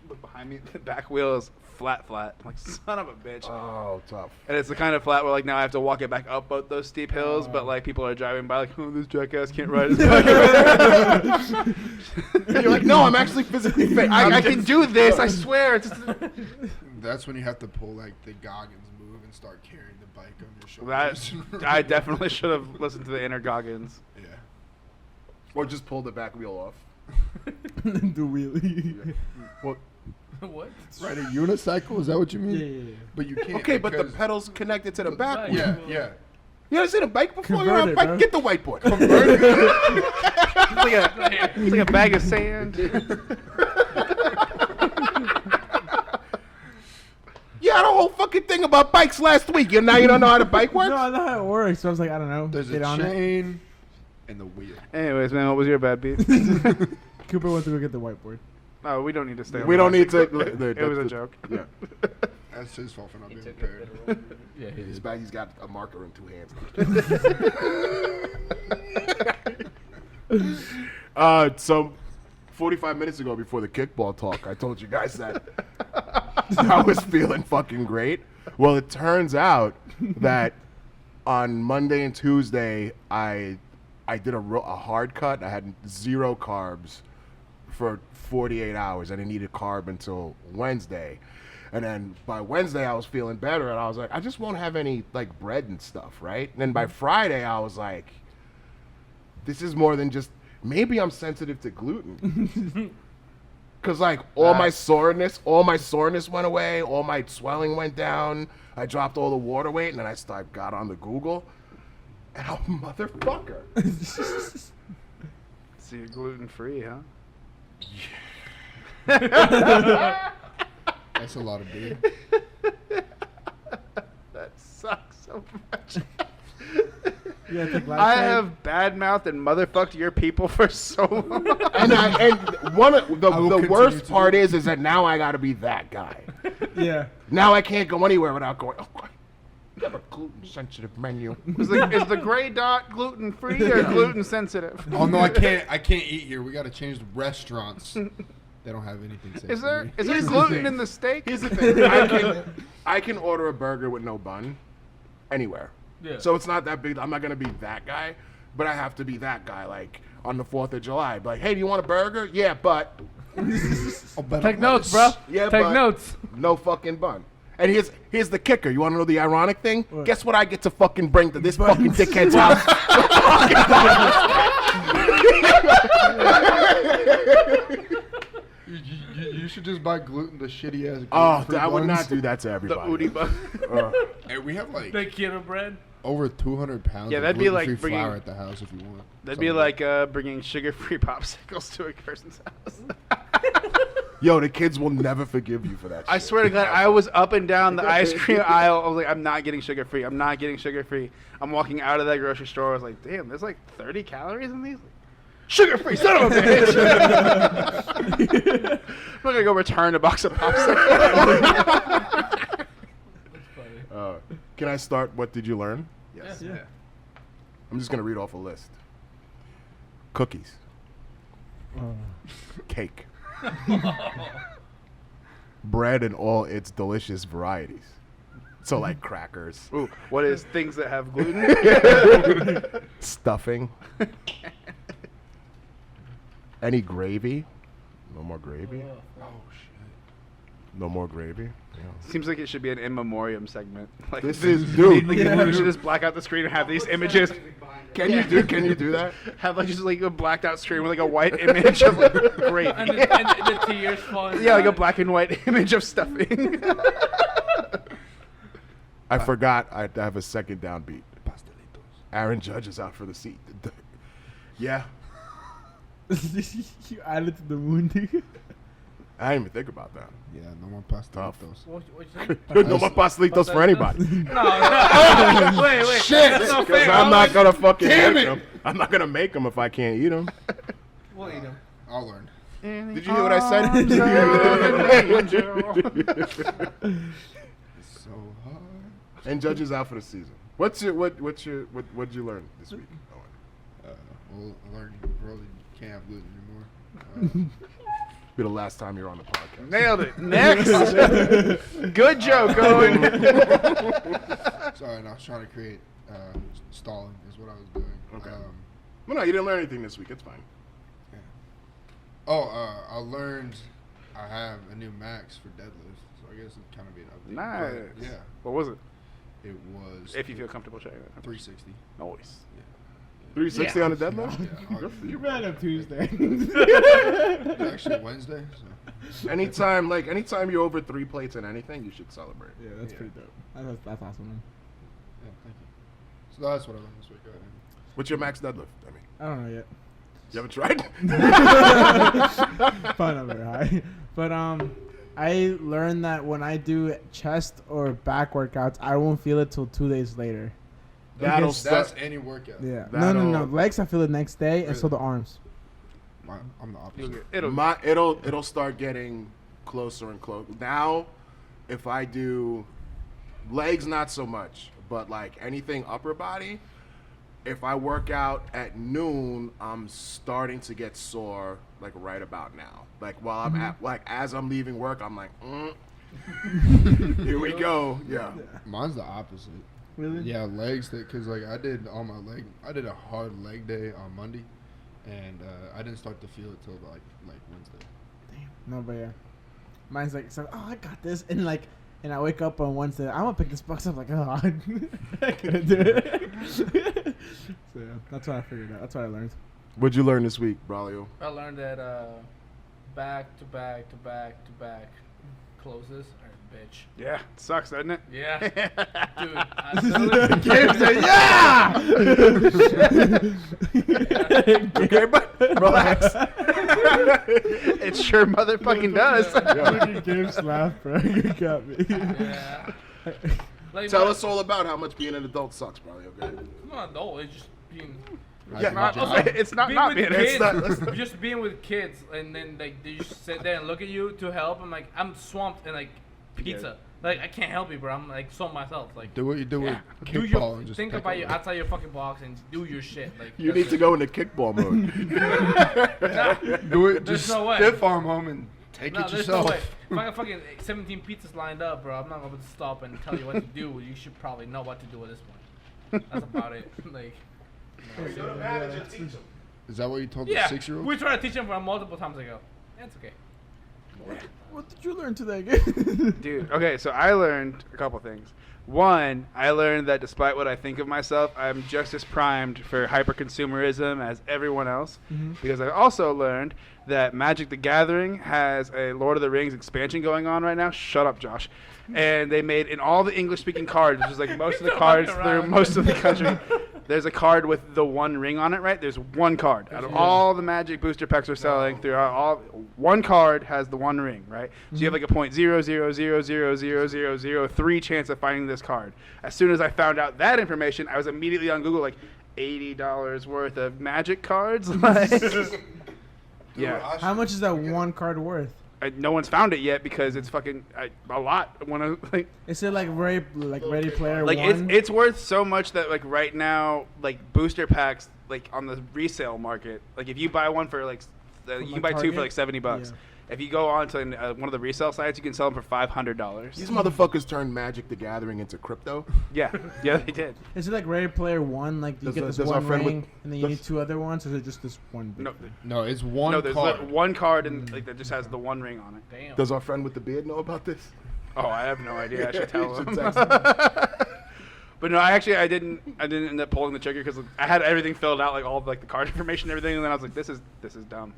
C: look behind me, the back wheel is flat. I'm like, son of a bitch.
B: Oh, tough.
C: And it's the kind of flat where like now I have to walk it back up both those steep hills, but like people are driving by like, oh, this jackass can't ride his bike.
B: And you're like, no, I'm actually physically fit.
C: I can do this, I swear. It's just,
A: That's when you have to pull like the Goggins move and start carrying the bike on your
C: that
A: shoulders.
C: I definitely should have listened to the inner Goggins.
A: Yeah.
B: Or just pull the back wheel off.
E: The wheelie.
B: Well,
D: What?
A: Ride a unicycle? Is that what you mean?
E: Yeah.
A: But you can't.
B: okay, but the
A: because-
B: pedal's connected to the back wheel.
A: Yeah.
B: You ever seen a bike before? You're on a
E: Convert it,
B: bike?
E: bro.
B: Get the whiteboard.
C: It's like a bag of sand.
B: You had a whole fucking thing about bikes last week. You now you don't know how the bike works?
E: No, I know how it works. So I was like, I don't know.
A: There's
E: Get
A: a
E: on it.
A: chain and the wheel.
C: Anyways, man, what was your bad beat?
E: Cooper went to go get the whiteboard.
C: Oh, we don't need to stay.
B: We
C: on
B: don't
C: that.
B: need to.
C: It was a joke.
B: Yeah.
A: That's his fault for not being
D: took
A: prepared.
D: Yeah, he
B: His
D: did.
B: bag, he's got a marker in 2 hands. So 45 minutes ago before the kickball talk, I told you guys that I was feeling fucking great. Well, it turns out that on Monday and Tuesday, I did a hard cut. I had 0 carbs for 48 hours. I didn't eat a carb until Wednesday. And then by Wednesday, I was feeling better, and I was like, I just won't have any, like, bread and stuff, right? And then by Friday, I was like, this is more than just, maybe I'm sensitive to gluten. Cause like all my soreness went away, all my swelling went down. I dropped all the water weight, and then I got on the Google, and oh motherfucker.
C: So you're gluten free, huh?
A: That's a lot of beer.
C: That sucks so much.
E: You gotta take
C: I have badmouthed and motherfucked your people for so long.
B: And one of
A: I will
B: the
A: continue
B: worst
A: to
B: part
A: do
B: is that now I gotta be that guy.
E: Yeah.
B: Now I can't go anywhere without going. Oh, you have a gluten sensitive menu.
C: Is the gray dot gluten free or gluten sensitive?
A: Oh no, I can't eat here. We got to change the restaurants. They don't have anything safe.
C: Is there
B: Here's the
C: gluten
B: thing.
C: in the steak?
B: Here's the thing. I can order a burger with no bun anywhere.
D: Yeah.
B: So it's not that big. I'm not gonna be that guy, but I have to be that guy. Like on the 4th of July, like, hey, do you want a burger? Yeah, but
D: Take notes, bro.
B: Yeah,
D: Take
B: but-
D: notes.
B: no fucking bun. And here's the kicker. You want to know the ironic thing?
E: What?
B: Guess what I get to fucking bring to this fucking dickhead's house?
A: You should just buy gluten, the shitty ass.
B: Oh,
A: gluten-free
B: I would
A: buns.
B: not do that to
C: The
B: everybody.
C: Udi bun.
A: Hey, we have like
D: The keto bread.
A: over 200 pounds.
C: Yeah,
A: of
C: that'd be like
A: gluten-free
C: bringing-
A: flour at the house if you want.
C: That'd be
A: Something
C: like bringing sugar-free popsicles to a person's house.
B: Yo, the kids will never forgive you for that
C: I
B: shit.
C: swear to God, I was up and down the ice cream aisle. I was like, I'm not getting sugar-free. I'm not getting sugar-free. I'm walking out of that grocery store. I was like, damn, there's like 30 calories in these? Sugar-free, son of a bitch! I'm not gonna go return a box of popsicles.
B: Can I start? What did you learn?
C: Yes.
E: Yeah.
B: I'm just going to read off a list. Cookies. Cake. Bread in all its delicious varieties. So like crackers.
C: Ooh, what is things that have gluten?
B: Stuffing. Any gravy? No more gravy?
A: Oh shit.
B: No more gravy? Yeah.
C: Seems like it should be an in memoriam segment. Like
B: This is, dude.
C: Like, we should just black out the screen and have these images.
B: Can you do that?
C: Have like just like a blacked out screen with like a white image of like gravy.
D: And the tears falling.
C: Yeah, like a
D: down.
C: black and white image of stuffing.
B: I forgot I have a second downbeat. Aaron Judge is out for the seat. Yeah.
E: You added to the moon, dude.
B: I didn't even think about that.
A: Yeah, no more
B: Tough.
A: pastelitos.
D: What you say?
B: No more pastelitos for anybody.
D: No. Wait.
B: Shit!
D: That's not
B: Because
D: fair.
B: I'm not gonna fucking
A: Damn
B: make
A: it.
B: them. I'm not gonna make them if I can't eat them.
D: We'll eat 'em.
A: I'll learn.
B: Did you hear what I said?
A: It's so hard.
B: And Judge is out for the season. What'd you learn this week, Owen?
A: Well, I learned you probably can't have gluten anymore.
B: Be the last time you're on the podcast.
C: Nailed it. Next. Good joke, Owen.
A: Sorry, no, I was trying to create stalling is what I was doing.
B: Okay. Well, no, you didn't learn anything this week. It's fine.
A: I learned I have a new max for deadlift, so I guess it'd kind of be an update.
C: Nice.
A: But, yeah,
C: What was it?
A: it was.
C: If you feel comfortable sharing it.
A: 360.
C: Nice.
B: 360 on the deadlift?
A: Yeah,
B: Good for
E: You
B: you.
E: ran up Tuesday.
A: it's actually Wednesday. So.
B: Anytime you're over 3 plates in anything, you should celebrate.
E: Yeah, that's pretty dope. That's awesome, man.
A: Yeah, thank you. So that's what I learned this week. Go ahead.
B: What's your max deadlift? I mean,
E: I don't know yet.
B: you haven't tried?
E: Probably not very high. But I learned that when I do chest or back workouts, I won't feel it till 2 days later.
B: That'll
A: That's
B: start.
A: any workout.
E: Yeah.
B: That'll-
E: No. Legs I feel it next day, and so the arms.
A: I'm the
C: You'll
A: opposite.
C: get,
B: It'll start getting closer and closer. Now, if I do legs, not so much, but like anything upper body, if I work out at noon, I'm starting to get sore like right about now. Like while I'm at as I'm leaving work, I'm like, here we go. Yeah.
A: Mine's the opposite.
E: Really?
A: Yeah, legs. Because like I did a hard leg day on Monday, and I didn't start to feel it till like Wednesday.
E: No, but yeah. Mine's like, so, oh, I got this. And I wake up on Wednesday, I'm going to pick this box up. Like, oh, I couldn't do it. So, yeah, that's what I figured out. That's what I learned.
B: What'd you learn this week, Braulio?
D: I learned that back to back to back to back closes are bitch.
C: Yeah, it sucks, doesn't it?
D: Yeah, dude. I literally-
E: Gabe said, yeah!
B: Okay, but relax.
C: It sure motherfucking does.
E: Look at Gabe's laugh, bro. You got me.
D: yeah. Like,
B: Tell
D: what-
B: us all about how much being an adult sucks, bro. Okay.
D: It's not adult. It's just being.
B: Yeah,
D: not,
C: It's not
D: being
C: not
D: with
C: being.
D: kids,
C: It's not.
D: just being with kids, and then like they just sit there and look at you to help. I'm like, I'm swamped in like pizza. Like I can't help you, bro. I'm like so myself. Like
A: Do what you do
C: Yeah.
A: with
D: do
A: kickball
D: your
A: and just
D: think
A: pick
D: about
A: it
D: your
A: up.
D: outside your fucking box and do your shit. Like
B: You
D: that's
B: need to
D: it.
B: go into kickball mode.
A: Do it.
D: There's
A: Just
D: no way.
A: stiff arm home and take
D: No,
A: it
D: there's
A: yourself.
D: no way. If I got fucking 17 pizzas lined up, bro, I'm not going to stop and tell you what to do. You should probably know what to do at this point. That's about it. Like,
A: Is that what you told
D: yeah,
A: the 6-year-old?
D: we tried to teach him for multiple times ago. It's okay.
E: What did you learn today, Gabe?
C: Dude, okay, so I learned a couple things. One, I learned that despite what I think of myself, I'm just as primed for hyper-consumerism as everyone else. Because I also learned that Magic the Gathering has a Lord of the Rings expansion going on right now. Shut up, Josh. And they made, in all the English-speaking cards, which is like most of the
D: Don't
C: cards
D: fuck
C: through
D: around.
C: most of the country, there's a card with the one ring on it, right? There's one card. Out of all the Magic booster packs we're selling, throughout all, one card has the one ring, right? So you have like a 0.000000003 chance of finding this card. As soon as I found out that information, I was immediately on Google like $80 worth of Magic cards. Like, yeah.
E: How much is that one card worth?
C: No one's found it yet because it's fucking a lot. Like
E: Is it like Ready Player
C: like
E: One?
C: it's worth so much that like right now like booster packs like on the resale market, like if you buy one for like you
E: like
C: can buy two for
E: Target?
C: like $70.
E: Yeah.
C: If you go on to one of the resale sites, you can sell them for $500.
B: These motherfuckers turned Magic the Gathering into crypto.
C: Yeah, yeah, they did.
E: Is it like Ready Player One? Like you
B: Does
E: get
B: the-
E: this
B: does our
E: one
B: friend
E: ring,
B: with-
E: and then you
B: does-
E: need two other ones, or is it just this one? Big
C: No,
E: thing?
A: No, it's one
C: no, there's
A: card.
C: like one card and like that just has the one ring on it.
D: Damn.
B: Does our friend with the beard know about this?
C: Oh, I have no idea. I should tell
B: You should
C: him.
B: text him.
C: But no, I didn't end up pulling the trigger because I had everything filled out, like all of, like the card information and everything, and then I was like, this is dumb.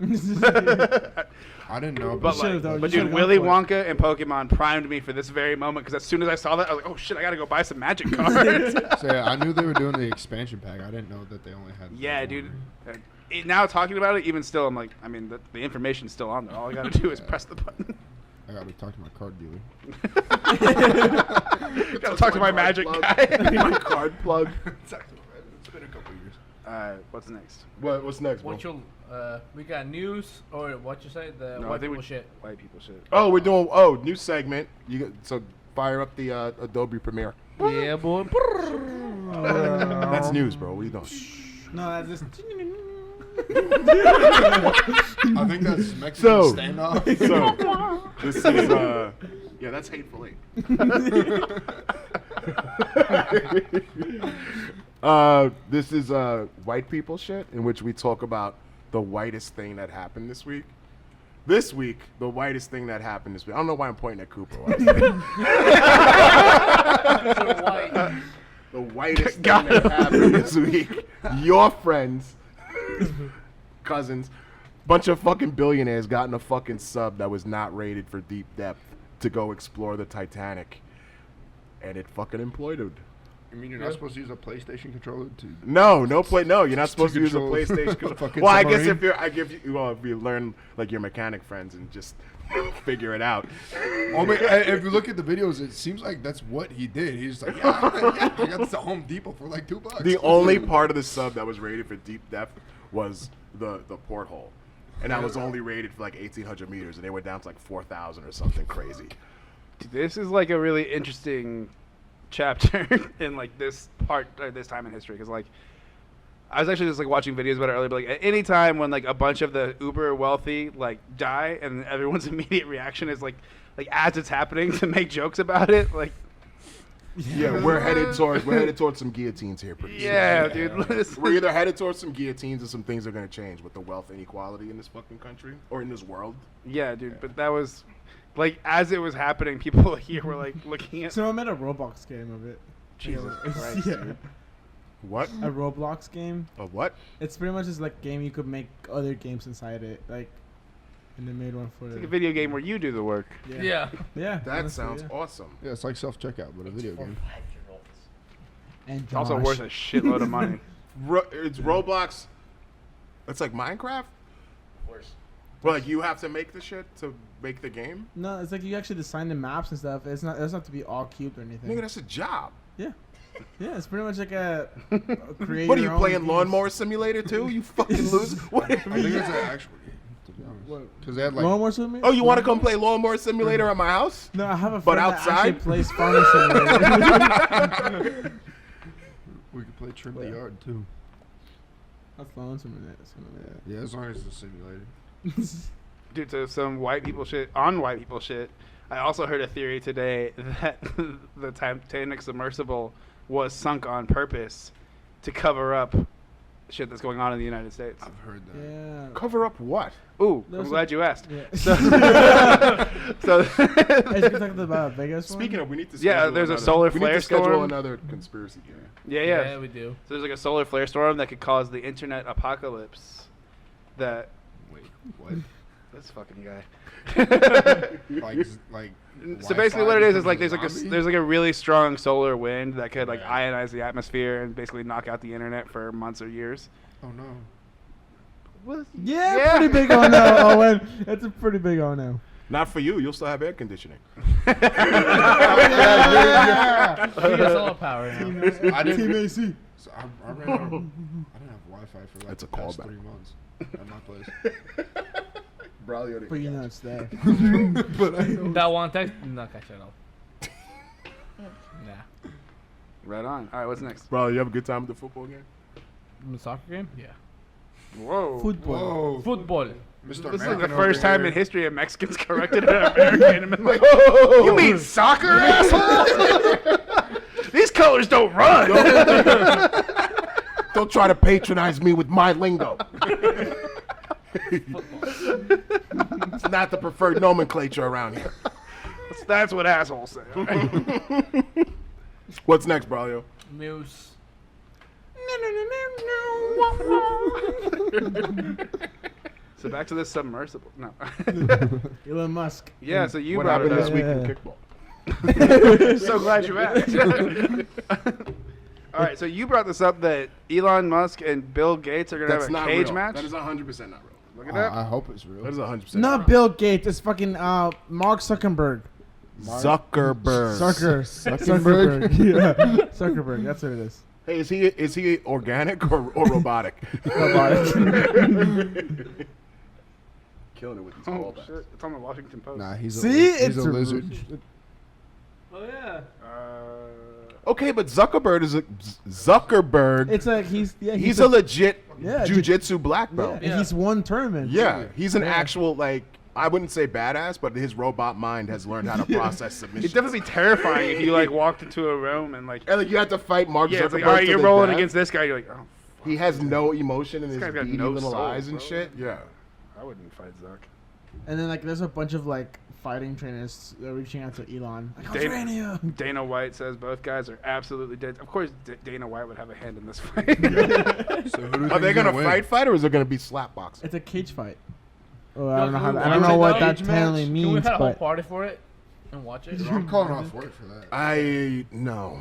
A: I didn't know.
C: But
A: About
E: should've, though.
C: like,
E: You
C: but
E: should've
C: dude,
E: gone
C: Willy
E: for it.
C: Wonka and Pokemon primed me for this very moment because as soon as I saw that, I was like, oh shit, I gotta go buy some Magic cards.
A: so yeah, I knew they were doing the expansion pack. I didn't know that they only had.
C: Yeah,
A: the
C: dude.
A: one.
C: Now talking about it, even still, I'm like, I mean, the information's still on there. All I gotta do is press the button.
A: I gotta talk to my card dealer.
C: Gotta talk to my Magic guy.
B: My card plug.
A: It's been a couple years.
C: What's next?
B: What's next, bro?
D: What you we got news or what you say the
C: No, I
D: white
C: think
D: people shit.
C: White people shit.
B: Oh, we're doing new segment. So fire up the Adobe Premiere.
D: Yeah, boy.
B: That's news, bro. What are you doing?
E: No, that's just.
A: I think that's Mexican
B: So-
A: standoff.
B: So this is yeah, that's hateful eight. This is white people shit, in which we talk about the whitest thing that happened this week. This week, the whitest thing that happened this week. I don't know why I'm pointing at Cooper. The whitest thing that happened this week. Your friends, cousins, bunch of fucking billionaires got in a fucking sub that was not rated for deep depth to go explore the Titanic, and it fucking imploded.
A: You mean you're not supposed to use a PlayStation controller to?
B: No, you're not supposed to use a
A: control
B: PlayStation.
A: a
B: controller.
A: fucking
B: Well, I guess
A: submarine?
B: if you learn like your mechanic friends and just figure it out.
A: Oh, but if you look at the videos, it seems like that's what he did. He's just like, yeah, I got this at Home Depot for like $2.
B: The only part of the sub that was rated for deep depth was the porthole, and that was only rated for like 1,800 meters, and they went down to like 4,000 or something crazy.
C: This is like a really interesting chapter in like this part this time in history because like I was actually just like watching videos about it earlier, but like at any time when like a bunch of the uber wealthy like die and everyone's immediate reaction is like as it's happening to make jokes about it, like
B: Yeah, we're headed towards some guillotines here pretty
C: yeah,
B: soon.
C: dude.
B: We're either headed towards some guillotines or some things are going to change with the wealth inequality in this fucking country or in this world.
C: Yeah, dude, but that was like as it was happening, people here were like looking at
E: So I made a Roblox game of it.
C: Jesus Christ,
E: Yeah,
C: dude.
B: What?
E: a Roblox game.
B: A what?
E: It's pretty much just like a game you could make other games inside it. Like And they made one for
C: It's
E: the
C: like a video game where you do the work.
D: Yeah.
E: Yeah.
B: That
E: honestly,
B: sounds
E: yeah.
B: awesome.
A: Yeah, it's like self-checkout, but a video game.
E: And
C: It's also
E: Josh.
C: worth a shitload of money.
B: It's Roblox. It's like Minecraft.
G: Worse.
B: Well, like you have to make the shit to make the game.
E: No, it's like you actually design the maps and stuff. It doesn't have to be all cubed or anything.
B: Nigga, that's a job.
E: Yeah. Yeah, it's pretty much like a create.
B: What are you
E: your own
B: playing,
E: piece.
B: Lawnmower Simulator too? You fucking loser. What?
A: I think it's an actual game, to be honest. Because they had like
E: Lawnmower Simulator?
B: Oh, you want to come play Lawnmower Simulator at my house?
E: No, I have a
B: But
E: friend that actually
B: outside?
E: plays Farming Simulator.
A: we could play Trim the Yard too.
E: That's Lawnmower Simulator.
A: Yeah, as long as it's simulated.
C: Due to some white people shit, I also heard a theory today that the Titanic submersible was sunk on purpose to cover up shit that's going on in the United States.
A: I've heard that.
E: Yeah.
B: Cover up what?
C: Ooh,
E: There's
C: I'm glad you asked.
E: Yeah.
C: So,
E: Hey, you talking about Vegas one?
B: Speaking of, we need to.
C: Yeah,
B: schedule
C: there's a
B: another-
C: solar
B: we need
C: flare
B: to schedule
C: storm.
B: another conspiracy theory.
C: yeah.
D: we do.
C: So there's like a solar flare storm that could cause the internet apocalypse. That
A: Wait, what?
C: this fucking guy.
A: like.
C: So basically, what it is like
A: becomes
C: there's like a really strong solar wind that could like
A: Right.
C: ionize the atmosphere and basically knock out the internet for months or years.
A: Oh no.
E: Yeah, pretty big on now, Owen. That's a pretty big on now.
B: Not for you. You'll still have air conditioning.
D: We get solar power now.
A: I didn't.
E: Team AC.
A: So I ran out. I didn't have Wi-Fi for like
B: That's a
A: the past
B: callback.
A: 3 months at my place.
E: But you know it's there.
D: That one text, not catch it all. Nah.
C: Right on. All right, what's next?
B: Bro, you have a good time at the football game?
D: The soccer game? Yeah.
C: Whoa.
E: Football.
A: Whoa,
D: Football.
A: Mr.
C: This is the
A: American
C: first
A: over
C: time
A: here.
C: in history a Mexican's corrected an American and been like,
B: You mean
C: soccer, asshole? These colors don't run.
B: Don't try to patronize me with my lingo. It's not the preferred nomenclature around here.
C: That's what assholes say. all right?
B: What's next, Braulio?
D: Muse.
C: So back to this submersible. No.
E: Elon Musk.
C: Yeah, so you
B: What
C: brought it
B: happened this
C: up.
B: week in
E: Yeah.
B: kickball?
C: So glad you asked. All right, so you brought this up that Elon Musk and Bill Gates are going to
B: That's
C: have a
B: not
C: cage
B: real.
C: match.
B: That is 100% not real.
C: Look at that.
A: I hope it's real.
B: That is 100%
E: Not Bill Gates. It's fucking Mark Zuckerberg.
B: Zuckerberg.
E: Zuckerberg. Yeah. Zuckerberg. That's what it is.
B: Hey, is he organic or robotic?
E: Robotic.
B: Killing it with these
C: Oh,
B: callbacks.
C: shit. It's on the Washington Post.
A: Nah, he's
E: See,
A: he's
E: it's
A: a lizard.
D: Oh, yeah.
B: Okay, but Zuckerberg is Zuckerberg.
E: It's like he's
B: He's a legit
E: Yeah,
B: jiu-jitsu black
E: yeah,
B: belt.
E: and he's won tournament.
B: Yeah, he's an
E: Yeah.
B: actual like I wouldn't say badass, but his robot mind has learned how to process submission.
C: It'd definitely be terrifying if you like walked into a room and like,
B: And like you have to fight Mark
C: yeah,
B: Zuckerberg.
C: it's like, all right,
B: to
C: you're
B: the
C: rolling
B: death.
C: against this guy. You're like, oh,
B: He has no emotion in
C: This
B: his
C: guy's got
B: beady
C: no
B: little
C: soul,
B: eyes and
C: bro.
B: shit. Yeah.
C: I wouldn't fight Zuck.
E: And then like there's a bunch of like fighting trainers reaching out to Elon. Like, I'll
C: Dana-
E: train you.
C: Dana White says both guys are absolutely dead. Of course, Dana White would have a hand in this fight.
A: So who do you
B: Are they
A: think's
B: gonna
A: win?
B: fight, or is it gonna be slap boxing?
E: It's a cage fight. Oh, I don't know
D: Yo,
E: how.
D: can
E: I
D: we
E: don't
D: watch
E: know
D: it
E: what
D: though?
E: that
A: Cage
E: apparently
A: match?
E: means,
D: Can we have a whole
E: but
D: party for it and watch it?
A: I'm calling off work for that.
B: I no.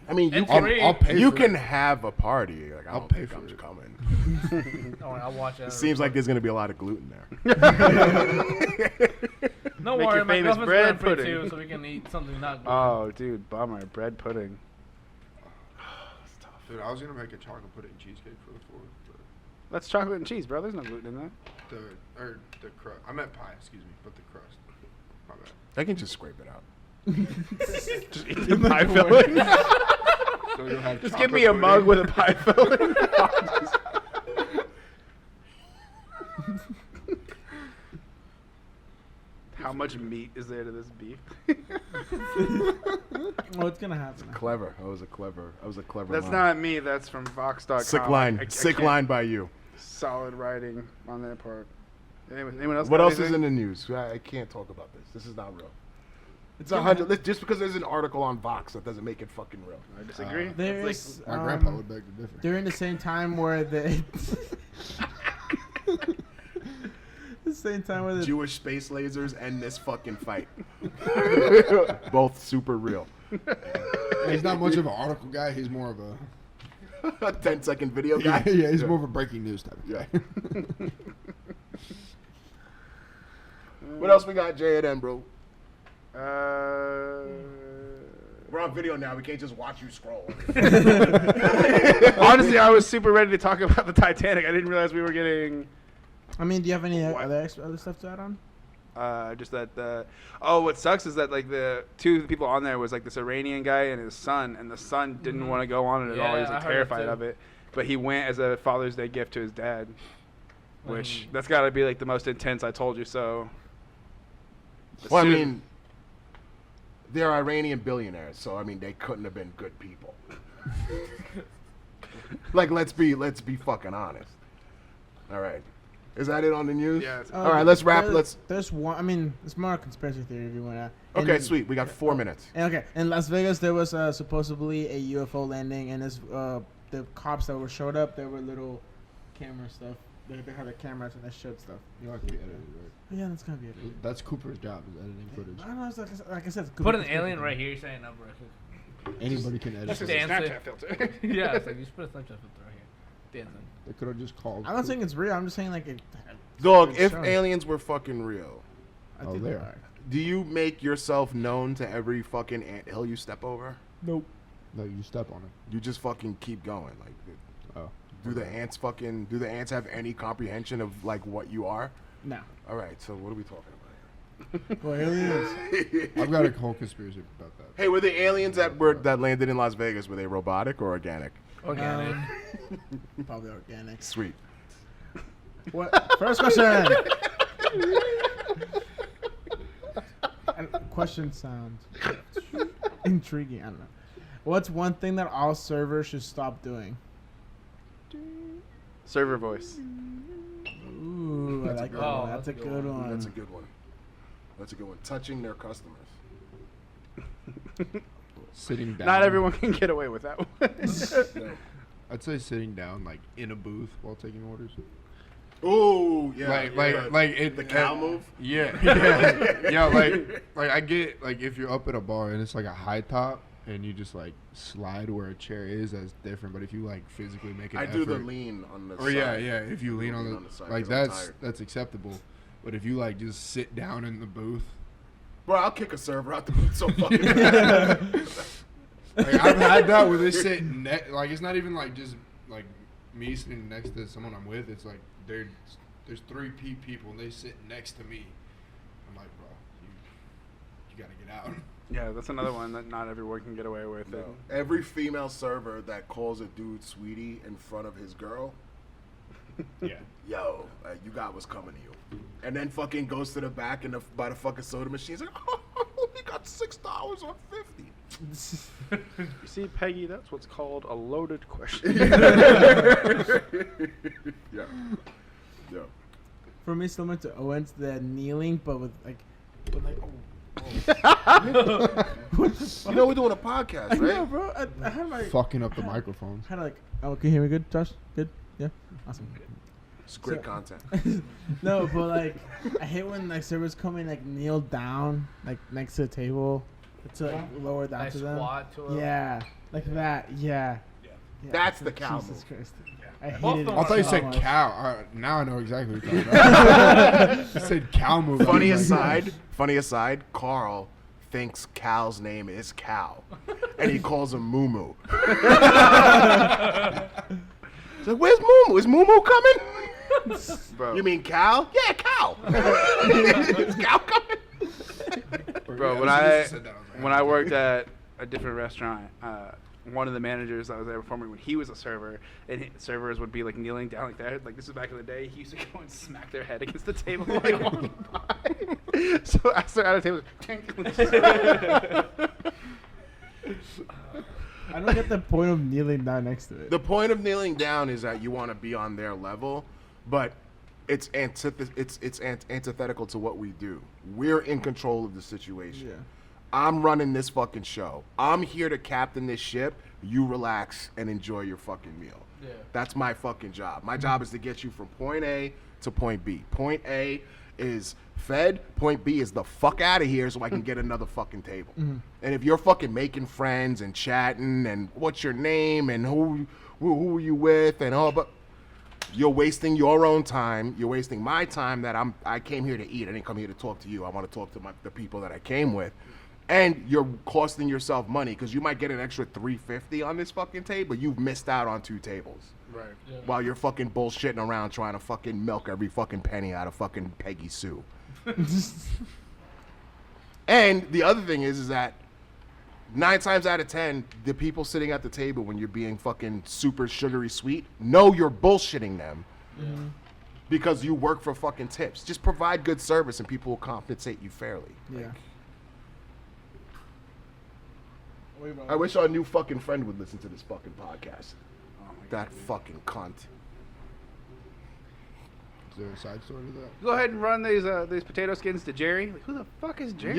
B: I mean, you
D: It's
B: can
D: free.
A: I'll pay
B: you
A: for
B: can
A: it.
B: have a party. Like I
A: I'll
B: don't
A: pay
B: think
A: for
B: I'm
A: it.
B: coming.
D: I'll watch it.
B: It seems like there's gonna be a lot of gluten there.
D: No
C: Make
D: worry,
C: your
D: my
C: famous
D: girlfriend's
C: bread
D: bread
C: pudding.
D: too, so we can eat something not good.
C: Oh, dude, bummer. Bread pudding.
A: Dude, I was gonna make a chocolate pudding cheesecake for the 4th, but
C: That's chocolate and cheese, bro. There's no gluten in that.
A: the crust. I meant pie, excuse me, but the crust. My bad.
B: I can just scrape it out.
C: Just eat the pie filling.
A: So you'll have
C: Just give
A: chocolate
C: me a mug
A: pudding.
C: with a pie filling. How much meat is there to this beef?
E: oh, it's gonna happen.
B: Clever. I was a clever
C: That's
B: line.
C: not me. That's from Vox.com.
B: Sick line.
C: I
B: Sick
C: can't-
B: line by you.
C: Solid writing on that part. Anyone else?
B: What
C: got
B: else is
C: anything?
B: in the news? I can't talk about this. This is not real. It's
E: gonna
B: 100. Just because there's an article on Vox, that doesn't make it fucking real.
C: I disagree.
E: There's
A: My grandpa would beg to differ.
E: during the same time where the same time with it.
B: Jewish space lasers and this fucking fight. Both super real.
A: He's not much of an article guy. He's more of a
B: 10-second video guy.
A: yeah. He's more of a breaking news type of guy.
B: What else we got, J and M, bro?
C: Uh,
B: We're on video now. We can't just watch you scroll.
C: honestly, I was super ready to talk about the Titanic. I didn't realize we were getting
E: I mean, do you have any
C: What?
E: other stuff to add on?
C: just that. What sucks is that like the two people on there was like this Iranian guy and his son, and the son didn't want to go on it at all. He was
D: Yeah,
C: like
D: I heard that
C: terrified
D: too.
C: of it, but he went as a Father's Day gift to his dad, which that's got to be like the most intense. I told you so.
B: Well, I
C: Soon-
B: mean, they're Iranian billionaires, so I mean, they couldn't have been good people. Like, let's be fucking honest. All right, is that it on the news?
C: Yeah, it's-
B: All right, let's wrap.
E: There's one. I mean, it's more a conspiracy theory if you want to.
B: Okay, sweet. We got 4 minutes.
E: Okay, in Las Vegas, there was supposedly a UFO landing, and the cops that were showed up, there were little camera stuff. They had the cameras and they showed stuff.
A: You like to be edited, right?
E: Yeah, that's gonna be it.
A: That's Cooper's job, is editing footage.
E: I don't know. It's like I said, it's
D: Put an
E: conspiracy
D: alien
E: theory.
D: right here saying no, bro.
A: Anybody can edit.
C: That's just
A: footage.
C: a
D: Dance
C: Snapchat
D: it.
C: filter.
D: Yeah, it's like you just put a Snapchat filter right here. Dancing.
A: They could have just called.
E: I'm not saying it's real. I'm just saying like it.
B: Dog,
E: it's
B: if
E: shown.
B: aliens were fucking real,
E: I
A: Oh,
E: think
A: they
E: they
A: are.
E: are.
B: do you make yourself known to every fucking anthill you step over?
E: Nope.
A: No, you step on it.
B: You just fucking keep going. Like,
A: Oh.
B: do the ants have any comprehension of like what you are?
E: No.
B: All right, so what are we talking about
E: Well, aliens.
B: here?
A: I've got a whole conspiracy about that.
B: Hey, were the aliens that landed in Las Vegas, were they robotic or organic?
D: Organic.
E: Probably organic.
B: Sweet.
E: What? First question. And question sounds intriguing. I don't know. What's one thing that all servers should stop doing?
C: Server voice.
E: Ooh, I like that
D: Oh,
E: one. That's a good one.
B: That's a good one. That's a good one. Touching their customers.
A: Sitting down.
C: Not everyone can get away with that one.
B: No.
A: I'd say sitting down, like in a booth while taking orders.
B: Ooh, yeah.
A: Like it,
B: the cow move.
A: Yeah, yeah, yeah. Like I get like if you're up at a bar and it's like a high top and you just like slide where a chair is, that's different. But if you like physically make an
B: I
A: effort,
B: do the lean on the
A: or
B: side.
A: yeah, if you lean on the
B: side,
A: like
B: 'cause I'm
A: that's
B: tired.
A: acceptable. But if you like just sit down in the booth,
B: Bro, I'll kick a server out the booth so fucking bad.
A: like I've had that where they sit like it's not even like just like me sitting next to someone I'm with. It's like there's three people and they sit next to me. I'm like, bro, you gotta get out.
C: Yeah, that's another one that not everyone can get away with.
B: No. Every female server that calls a dude sweetie in front of his girl,
A: Yeah.
B: yo, you got what's coming to you. And then fucking goes to the back and by the fucking soda machine. He's like, oh, we got $6 on 50.
C: You see, Peggy, that's what's called a loaded question.
B: Yeah. Yeah.
E: For me, similar to Owen's, the kneeling, but with like
B: You know we're doing a podcast,
E: I
B: right?
E: know, bro. I had my
A: Fucking up the microphones.
E: had like. Oh, can you hear me good, Josh? Good. Yeah. Awesome.
B: It's great
E: So-
B: content.
E: No, but like, I hate when like servers come in like kneel down like next to the table to like lower down
D: Nice
E: to them.
D: squat to it.
E: Yeah, like that. Yeah. Yeah.
B: That's the cow
E: Jesus
B: move.
E: Christ. I
D: Both
E: hated
D: of
E: it
A: I thought you
E: so
A: said
E: much.
A: cow. Now I know exactly what you're talking about. You said cow move.
B: Funny
A: I was like,
B: aside, Carl thinks Cal's name is Cal. And he calls him Moo Moo. He's like, where's Moo Moo? Is Moo Moo coming?
C: Bro,
B: You mean Cal? Yeah, Cal. Is Cal coming?
C: bro, when
A: as soon as
C: I
A: you said that, was like,
C: when I worked at a different restaurant, one of the managers that was there before me, when he was a server, and servers would be like kneeling down like that. Like this is back in the day. He used to go and smack their head against the table like walking by. So after at a table,
E: I don't get the point of kneeling down next to it.
B: The point of kneeling down is that you want to be on their level, but it's antithetical to what we do. We're in control of the situation.
E: Yeah.
B: I'm running this fucking show. I'm here to captain this ship. You relax and enjoy your fucking meal.
D: Yeah.
B: That's my fucking job. My job is to get you from point A to point B. Point A is fed. Point B is the fuck out of here so I can get another fucking table.
E: Mm-hmm.
B: And if you're fucking making friends and chatting and what's your name and who are you with and all, but you're wasting your own time. You're wasting my time that I came here to eat. I didn't come here to talk to you. I want to talk to the people that I came with. And you're costing yourself money because you might get an extra $3.50 on this fucking table. You've missed out on 2 tables.
C: Right.
D: Yeah.
B: While you're fucking bullshitting around trying to fucking milk every fucking penny out of fucking Peggy Sue. And the other thing is that 9 times out of 10, the people sitting at the table when you're being fucking super sugary sweet know you're bullshitting them because you work for fucking tips. Just provide good service and people will compensate you fairly.
E: Yeah.
B: I wish our new fucking friend would listen to this fucking podcast. That fucking cunt.
A: Is there a side story to that?
C: Go ahead and run these potato skins to Jerry. Like, who the fuck is Jerry?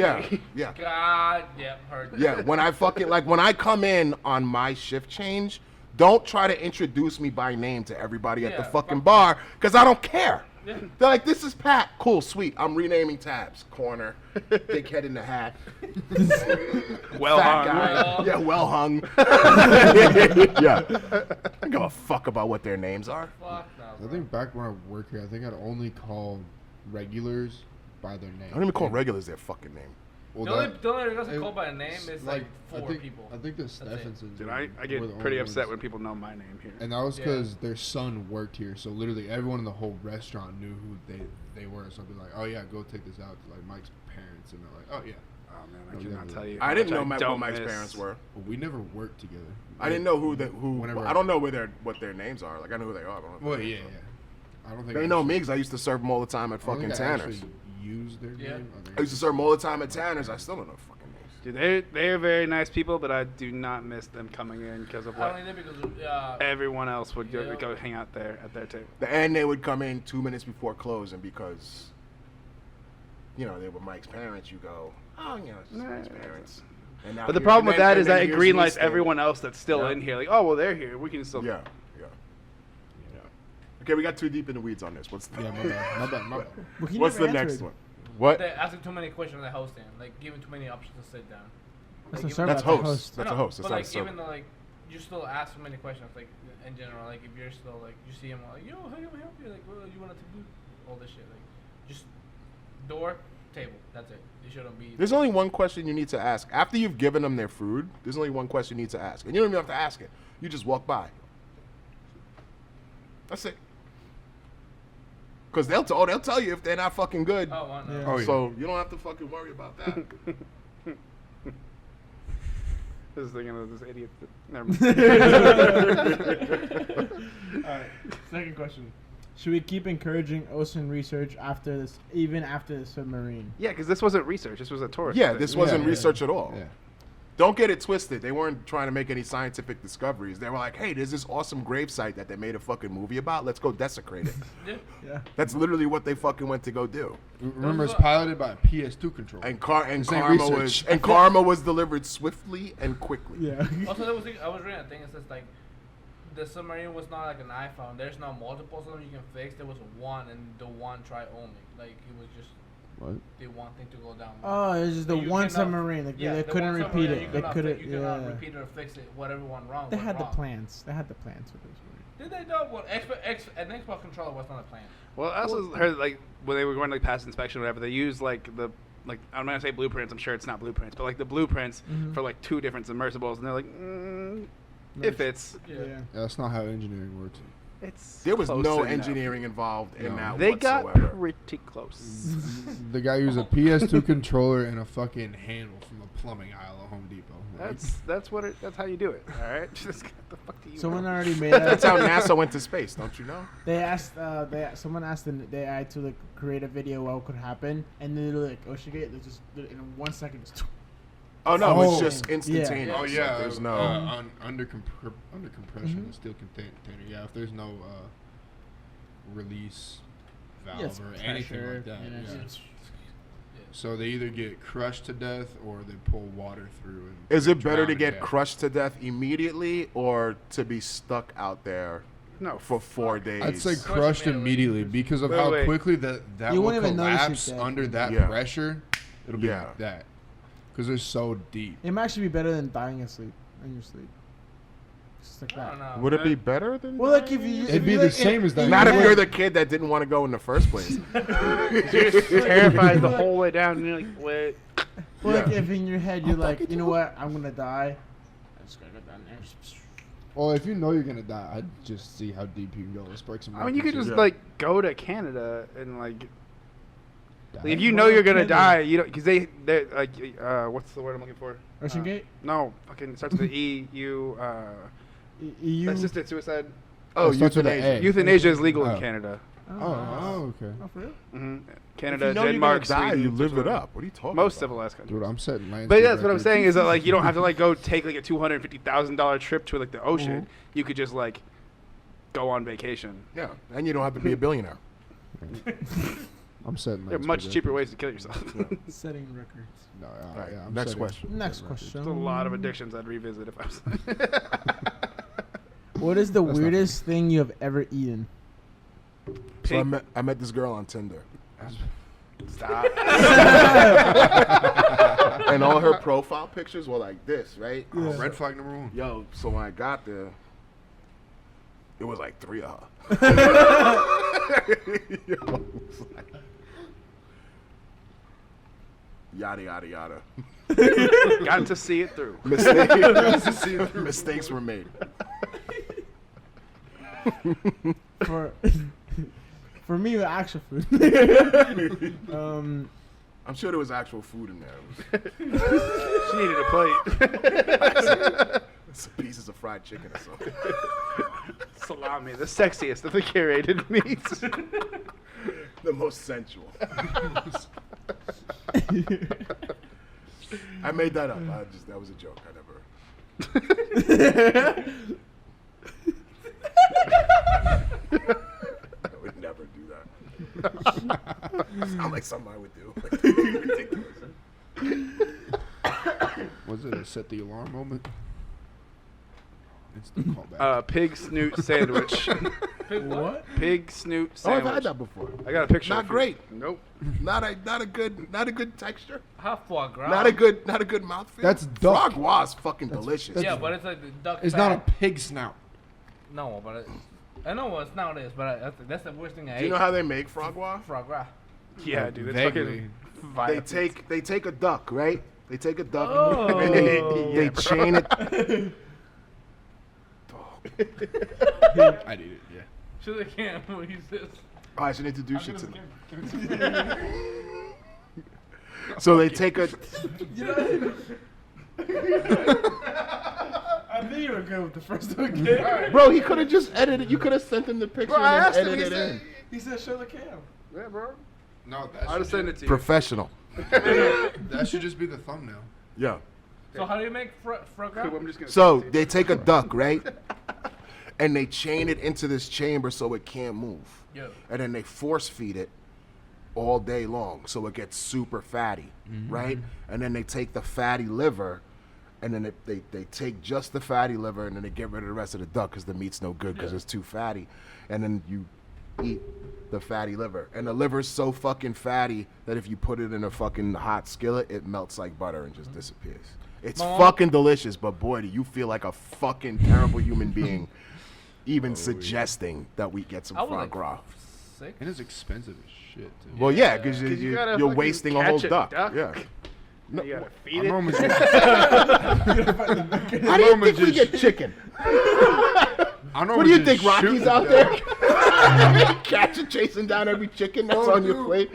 B: Yeah.
D: God, yeah, heard.
B: Yeah, when I fucking, like, when I come in on my shift change, don't try to introduce me by name to everybody at the
D: Yeah,
B: fucking
D: fuck
B: bar, because I don't care.
D: Yeah.
B: They're like, this is Pat. Cool, sweet. I'm renaming tabs. Corner. Big head in the hat.
C: Well
B: Fat
C: hung.
B: guy. Yeah, well hung. Yeah. I don't give a fuck about what their names are.
D: Fuck no,
A: I
D: bro.
A: think back when I worked here, I think I'd only call regulars by their name.
B: I don't even call regulars their fucking name.
A: Well,
D: The only
A: that-
D: reason I
A: it-
D: call by name is like
A: I
D: 4
A: think,
D: people.
A: I think the
D: it.
A: Steffensons.
C: Dude,
A: were-
C: I
A: were
C: get
A: the
C: pretty
A: only
C: upset
A: ones.
C: when people know my name here.
A: And that was
D: Yeah.
A: because their son worked here, so literally everyone in the whole restaurant knew who they were. So I'd be like, "Oh yeah, go take this out to like Mike's parents," and they're like, "Oh yeah."
C: Oh man, I
A: Oh,
C: cannot
A: yeah.
C: tell you.
B: I
C: how
B: didn't
C: much
B: know what
C: don't
B: Mike's
C: miss.
B: parents were.
A: But we never worked together.
B: I didn't know who.
A: Whenever-
B: I don't know what their names are. Like I know who they are. But I don't know.
A: Well, yeah. I don't think
B: They know me because I used to serve them all the time at
A: I don't
B: fucking
A: think I
B: Tanner's.
A: actually used their
D: Yeah.
A: name.
B: I used to serve them all the time at Tanner's. I still don't know fucking names.
C: Dude, they're very nice people, but I do not miss them coming in because of
D: I
C: what
D: don't either because
C: everyone else would
D: Yeah.
C: go hang out there at their table.
B: And they would come in 2 minutes before close, and because they were Mike's parents, you go, oh, it's just Mike's parents. And now
C: But the
B: here-
C: problem
B: and
C: with
B: then-
C: that
B: and
C: is
B: then
C: that it
B: here's me
C: greenlights
B: standing.
C: everyone else that's still
B: Yeah.
C: in here. Like, oh well, they're here. We can still.
B: Yeah. Okay, we got too deep in the weeds on this. What's the,
A: Yeah, my bad.
E: But he
B: what's
E: never
B: the next
E: answered.
B: one? What?
D: they're asking too many questions on the hosting, like giving too many options to sit down.
E: That's
D: Like,
E: a server.
B: That's
E: That's a
B: host. That's a
D: No,
B: host. That's
D: but
B: not
D: like
B: a server.
D: even though like you still ask so many questions, like in general, like if you're still like you see him like, yo, how can I help you? Like, well, you want to do all this shit, like just door, table. That's it. You shouldn't be.
B: There's only one question you need to ask. After you've given them their food, there's only one question you need to ask. And you don't even have to ask it. You just walk by. That's it. Because they'll tell you if they're not fuking good.
D: Oh, I know.
E: Yeah.
A: Oh, yeah.
B: So you don't have to fucking worry about that.
C: This is thinking of this idiot. Never mind.
E: Alright, second question. Should we keep encouraging ocean research even after the submarine?
C: Yeah, because this wasn't research. This was a tourist.
B: Yeah,
C: thing.
B: this wasn't
A: Yeah.
B: research at all.
A: Yeah.
B: Don't get it twisted. They weren't trying to make any scientific discoveries. They were like, hey, there's this awesome gravesite that they made a fucking movie about. Let's go desecrate it.
D: Yeah.
E: Yeah.
B: That's literally what they fucking went to go do.
A: Remember, it's piloted by a PS2 controller.
B: And
A: This ain't
B: karma
A: research.
B: karma was delivered swiftly and quickly.
E: Yeah.
D: Also, I was reading a thing. It says like the submarine was not like an iPhone. There's no multiples of them you can fix. There was one, and the one try only. Like it was just
A: What?
D: the one thing to go down.
E: Oh, it was just the
D: You
E: one
D: cannot-
E: submarine. Like
D: yeah,
E: they
D: the
E: couldn't
D: one
E: repeat
D: submarine,
E: it.
D: you
E: They
D: cannot
E: couldn't.
D: You cannot
E: Yeah.
D: repeat it or fix it. Whatever went wrong.
E: They
D: went
E: had the
D: wrong.
E: plans. They had the plans for this.
D: Did they know? Well, an Xbox controller was not a plan.
C: Well, I also heard like when they were going like past inspection or whatever, they used like I'm not gonna say blueprints. I'm sure it's not blueprints, but like the blueprints
E: Mhm.
C: for like 2 different submersibles, and they're like, if it's
E: Yeah.
A: That's not how engineering works.
C: it's
B: There was
C: close
B: no
C: enough.
B: engineering involved in
A: No.
B: that
C: They
B: whatsoever.
C: got pretty close.
A: The guy used a PS2 controller and a fucking handle from the plumbing aisle at Home Depot. Like,
C: That's how you do it. All right, just what the fuck do you?
E: Someone
C: know?
E: already made
B: That's
E: that.
B: how NASA went to space, don't you know?
E: Someone asked the AI to like create a video what could happen, and then they're like, OceanGate, they just in 1 second. Just,
B: Oh no, it's
A: Oh.
B: just instantaneous.
A: oh yeah,
B: There's no.
A: under compression,
E: Mhm.
A: the steel container. Yeah, if there's no release valve
E: it's
A: or anything
E: pressure,
A: like that.
E: you know,
A: Yeah.
E: it's-
A: So they either get crushed to death or they pull water through. And
B: Is it better to
A: drown
B: get
A: death.
B: crushed to death immediately or to be stuck out there
C: No.
B: for 4 days.
A: I'd say crushed immediately because of how
C: Wait.
A: quickly that
E: You
A: will
E: won't even notice it
A: collapse
E: that
A: under
E: quickly.
A: that
B: Yeah.
A: pressure. It'll be
B: Yeah.
A: like that because they're so deep.
E: It might actually be better than dying asleep in your sleep. Just like
D: I
E: that.
D: don't know.
B: Would it be better than?
E: Well, like if you,
A: It'd be the same as that.
B: Not if
E: Yeah.
B: you're the kid that didn't want to go in the first place.
C: You're just terrified the whole way down, and you're like, wait.
E: Well, like
B: Yeah.
E: if in your head you're like, you know what, I'm gonna die. I just gotta go down there.
A: Well, if you know you're gonna die, I'd just see how deep you can go. Let's break some.
C: I mean, you could
A: records
C: just
A: here.
C: like go to Canada and like
A: Die.
C: if you know
E: Well,
C: you're gonna
E: Canada.
C: die, you don't because they're like what's the word I'm looking for?
E: Russian Gate?
C: No, fucking it starts with the E.
E: EU.
C: Assisted suicide.
B: Oh,
A: It starts with an
B: euthanasia.
A: A.
C: Euthanasia is legal
A: Oh.
C: in Canada.
A: Oh, okay.
E: Oh, for real?
C: hmm
B: If
C: Canada,
B: you know
C: Denmark,
B: you're gonna die,
C: Sweden,
B: you live it
C: Switzerland.
B: up. What are you talking
C: Most
B: about?
C: civilized countries.
A: Dude, I'm setting landscape.
C: But yeah, that's what I'm
A: records.
C: saying is that like you don't have to like go take like a $250,000 trip to like the ocean.
E: Mhm.
C: You could just like go on vacation.
B: Yeah, and you don't have to be a billionaire.
A: I'm setting.
C: There are
A: landscape
C: much cheaper
A: records.
C: ways to kill yourself.
E: Setting records.
A: No,
B: Right,
A: yeah, I'm
B: next
A: setting-
B: question.
E: Next
A: setting records.
E: question.
C: There's a lot of addictions I'd revisit if I was.
E: What is the
A: That's not
E: weirdest thing you have ever eaten?
B: So I met this girl on Tinder,
C: Stop.
B: and all her profile pictures were like this, right?
A: Oh, red flag number one.
B: Yo, so when I got there, it was like 3 of her. Yo, it was like, yada yada yada.
C: Got to see it through.
B: Mistakes were made.
E: For for me, the actual food.
B: I'm sure there was actual food in there.
C: She needed a plate.
B: Some pieces of fried chicken or something.
C: Salami, the sexiest of the curated meats.
B: The most sensual. I made that up. That was a joke. I would never do that. Sound like something I would do. Ridiculous.
A: Was it a set the alarm moment? It's the callback.
C: Pig snoot sandwich.
E: What?
C: Pig snoot
B: Oh,
C: sandwich.
B: I've had that before.
C: I got a picture.
B: Not
C: of it.
B: great.
C: Nope.
B: Not a good texture.
D: Half foie gras.
B: Not a good mouthfeel.
A: That's duck.
B: Frog was fucking delicious.
D: Yeah, but it's like the duck.
A: It's
D: fat.
A: not a pig snout.
D: No, but I know what snout is, but that's the worst thing I
B: Do
D: ate.
B: you know how they make frog was?
D: Foie gras.
C: Yeah, dude. It's
A: Vaguely.
C: fucking
B: They
C: violent.
B: take a duck, right? They take a duck
D: Oh.
B: and they
C: Yeah, bro.
B: chain it.
A: I'd eat it. Yeah.
D: Show the camera. Use this.
B: Oh, I should introduce you to them. So they take a.
E: I knew you were good with the first one. Okay.
B: Bro, he could have just edited. You could have sent him the picture
C: Bro, I
B: and
C: asked
B: then
C: him,
B: edited
C: he
B: it
C: said-
B: in.
E: He said, "Show the cam."
C: Yeah, bro.
A: No,
C: I'll just send it to you.
B: Professional.
A: That should just be the thumbnail.
B: Yeah.
D: So how do you make foie gras?
C: Cool, I'm just gonna
B: So
C: send it to
B: they
C: you.
B: take a duck, right? And they chain it into this chamber so it can't move.
D: Yo.
B: And then they force feed it all day long so it gets super fatty, right? And then they take the fatty liver and then they take just the fatty liver and then they get rid of the rest of the duck because the meat's no good because it's too fatty. And then you eat the fatty liver. And the liver's so fucking fatty that if you put it in a fucking hot skillet, it melts like butter and just disappears. It's
D: Mom?
B: fucking delicious, but boy, do you feel like a fucking terrible human being even suggesting that we get some
D: I was
B: foie
D: like
B: gras.
D: sick.
A: And it's expensive as shit, too.
B: Well, yeah, because
C: you gotta
B: you're
C: fucking
B: wasting a whole
C: catch a
B: duck.
C: duck.
B: Yeah.
C: You gotta
A: I
C: feed it.
A: normally
B: How do you think we get chicken? What do you think, Rocky's out there? Catching, chasing down every chicken that's
A: Oh,
B: on your
A: dude.
B: plate?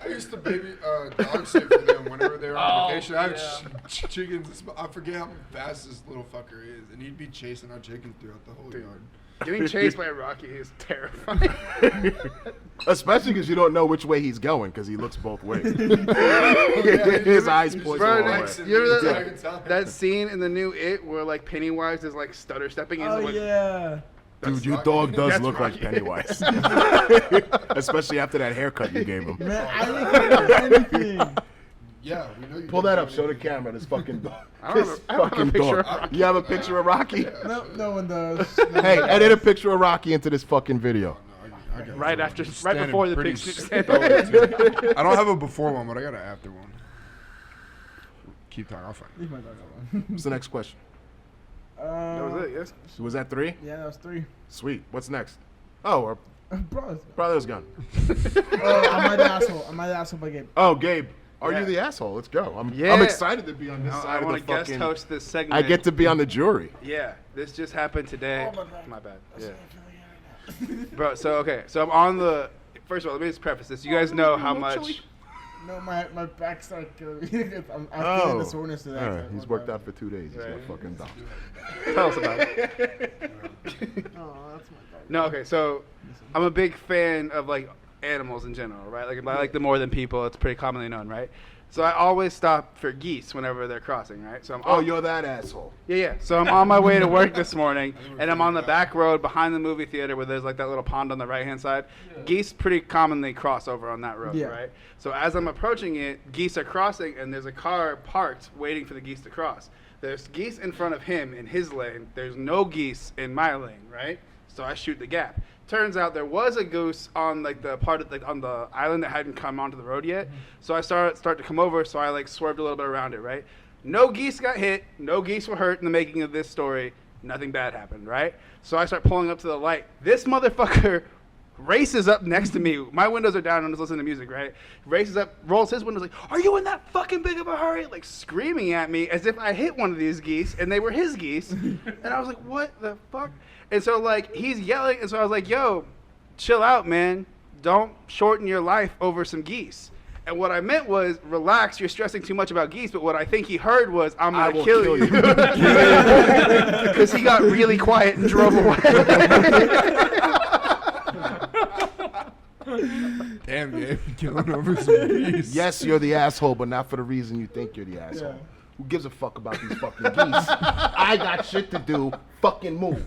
A: I used to baby dog sit for them whenever they were on
D: Oh,
A: vacation. I have
D: yeah.
A: chickens. I forget how fast this little fucker is, and he'd be chasing our chickens throughout the whole yard.
C: Getting chased by a Rocky is terrifying.
B: Especially because you don't know which way he's going because he looks both ways. His eyes point
C: Bro,
B: the wrong
C: that-
B: way.
C: you remember
A: Yeah.
C: that scene in the new It where like Pennywise is like stutter stepping in?
E: Oh
C: like,
E: yeah.
B: Dude, your
A: Rocky.
B: dog does
C: That's
B: look
C: Rocky.
B: like Pennywise. Especially after that haircut you gave him.
E: Man, I didn't get anything.
A: Yeah, we know you.
B: Pull that up. Show the camera. This fucking dog.
C: I don't have a picture
B: dog.
C: of Rocky.
B: You have a picture of Rocky?
E: No one does.
B: Hey, edit a picture of Rocky into this fucking video.
A: I got
C: Right
A: one.
C: after,
A: He's
C: right
A: standing
C: before the
A: pretty
C: picture.
A: stoic, too. I don't have a before one, but I got an after one. Keep talking. I'll find it.
E: Leave my dog alone.
B: What's the next question?
C: That was it. Yes.
B: Was that 3?
E: Yeah, that was 3.
B: Sweet. What's next? Oh, our
E: Bro,
B: brother's gone.
E: I'm the asshole. I'm the asshole by Gabe.
B: Oh, Gabe. Are
C: Yeah.
B: you the asshole? Let's go. I'm
C: Yeah.
B: excited to be on this
C: I
B: side of
C: want
B: the
C: to guest
B: fucking...
C: host this segment.
B: I get to be on the jury.
C: Yeah, this just happened today.
E: Oh, my
C: bad. Yeah. Bro, so I'm on the. First of all, let me just preface this. You guys know how much.
E: No, my back started killing me. I'm feeling the soreness today.
B: All right. He's worked out for 2 days. He's
C: Right.
B: a fucking dog.
C: Tell us about it.
E: Oh, that's my dog.
C: No, okay, so I'm a big fan of like animals in general, right? Like I like them more than people. It's pretty commonly known, right? So I always stop for geese whenever they're crossing, right? So I'm
B: Oh, you're that asshole.
C: Yeah. So I'm on my way to work this morning, and I'm on the back road behind the movie theater where there's like that little pond on the right-hand side.
D: Yeah.
C: Geese pretty commonly cross over on that road,
E: Yeah.
C: right? So as I'm approaching it, geese are crossing, and there's a car parked waiting for the geese to cross. There's geese in front of him in his lane. There's no geese in my lane, right? So I shoot the gap. Turns out there was a goose on like the part of like on the island that hadn't come onto the road yet. So I start to come over, so I like swerved a little bit around it, right? No geese got hit, no geese were hurt in the making of this story. Nothing bad happened, right? So I start pulling up to the light. This motherfucker races up next to me. My windows are down, I'm just listening to music, right? Races up, rolls his windows like, "Are you in that fucking big of a hurry?" Like screaming at me as if I hit one of these geese and they were his geese. And I was like, "What the fuck?" And so like he's yelling, and so I was like, "Yo, chill out, man. Don't shorten your life over some geese." And what I meant was, relax, you're stressing too much about geese. But what I think he heard was, I'm
B: I
C: going to
B: will
C: kill
B: kill
C: you.
B: you.
C: Because he got really quiet and drove away.
A: Damn, Gabe, killing over some geese.
B: Yes, you're the asshole, but not for the reason you think you're the asshole.
E: Yeah.
B: Who gives a fuck about these fucking geese? I got shit to do. Fucking move.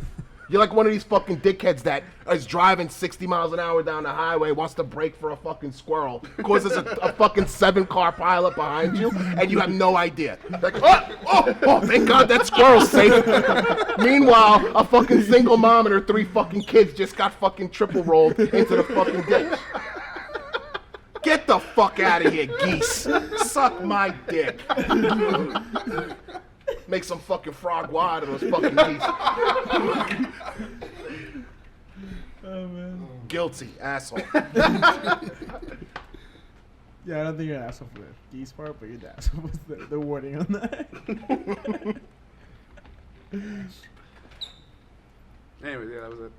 B: You're like one of these fucking dickheads that is driving 60 miles an hour down the highway, wants to brake for a fucking squirrel, causes a fucking 7-car pileup behind you, and you have no idea. Like, oh, thank God that squirrel's safe. Meanwhile, a fucking single mom and her 3 fucking kids just got fucking triple rolled into the fucking ditch. Get the fuck out of here, geese. Suck my dick. Make some fucking frog out of those fucking geese.
E: Oh, man.
B: Guilty, asshole.
E: Yeah, I don't think you're an asshole for the geese part, but you're the asshole with the wording on that.
C: Anyway, yeah, that was it.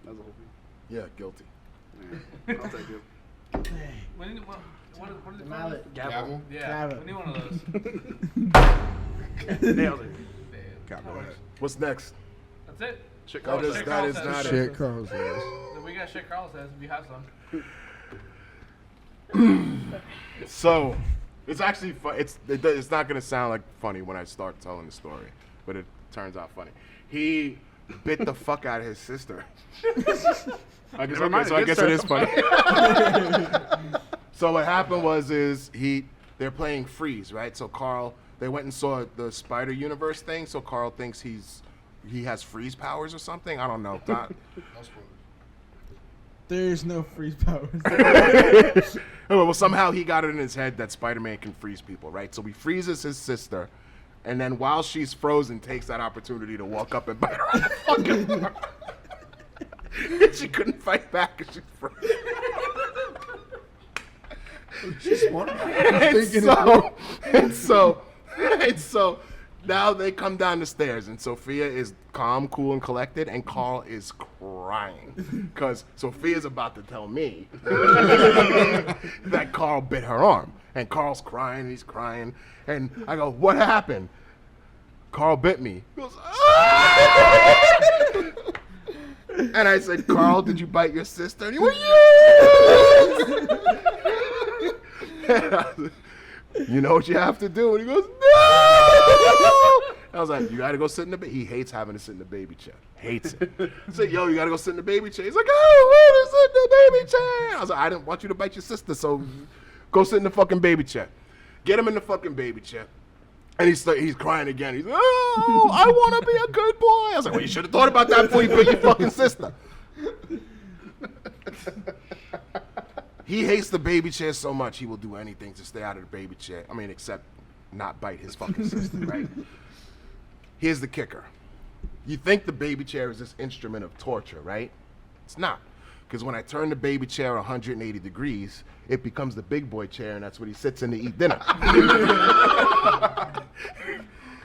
C: That was the whole thing.
B: Yeah, guilty.
C: Yeah, I'll take it.
D: We need what is it called?
E: Mallet.
A: Gavel.
D: Yeah,
E: Gavel.
D: we need one of those.
C: Nailed it.
A: Gavel.
B: What's next?
D: That's it.
C: Shit,
B: That is,
D: Shit
B: that
D: Carl
B: is
D: says.
B: not it.
A: Shit, Carl says.
D: We got shit Carl says. We have some.
B: So, it's actually it's not gonna sound like funny when I start telling the story, but it turns out funny. He bit the fuck out of his sister. I guess,
C: Never mind,
B: so I
C: it
B: guess
C: did
B: it is
C: start
B: funny. So what happened was they're playing freeze, right? So Carl, they went and saw the Spider Universe thing. So Carl thinks he has freeze powers or something. I don't know.
E: There's no freeze powers.
B: Well, somehow he got it in his head that Spider-Man can freeze people, right? So he freezes his sister, and then while she's frozen, takes that opportunity to walk up and bite her on the fucking arm. And she couldn't fight back because she's frozen.
A: She's smart.
B: And so now they come down the stairs, and Sophia is calm, cool, and collected, and Carl is crying because Sophia's about to tell me that Carl bit her arm. And Carl's crying, he's crying, and I go, "What happened?" Carl bit me. He goes, "Ah!" And I said, "Carl, did you bite your sister?" And he went, "Yes!" And I was like, "You know what you have to do?" And he goes, "No!" I was like, "You gotta go sit in the baby." He hates having to sit in the baby chair. Hates it. I said, "Yo, you gotta go sit in the baby chair." He's like, "I want to sit in the baby chair." I was like, "I didn't want you to bite your sister, so go sit in the fucking baby chair." Get him in the fucking baby chair. And he's crying again. He's like, oh, I want to be a good boy. I was like, well, you should have thought about that before you put your fucking sister. He hates the baby chair so much, he will do anything to stay out of the baby chair. I mean, except not bite his fucking sister, right? Here's the kicker. You think the baby chair is this instrument of torture, right? It's not. Because when I turn the baby chair 180 degrees, it becomes the big boy chair, and that's what he sits in to eat dinner.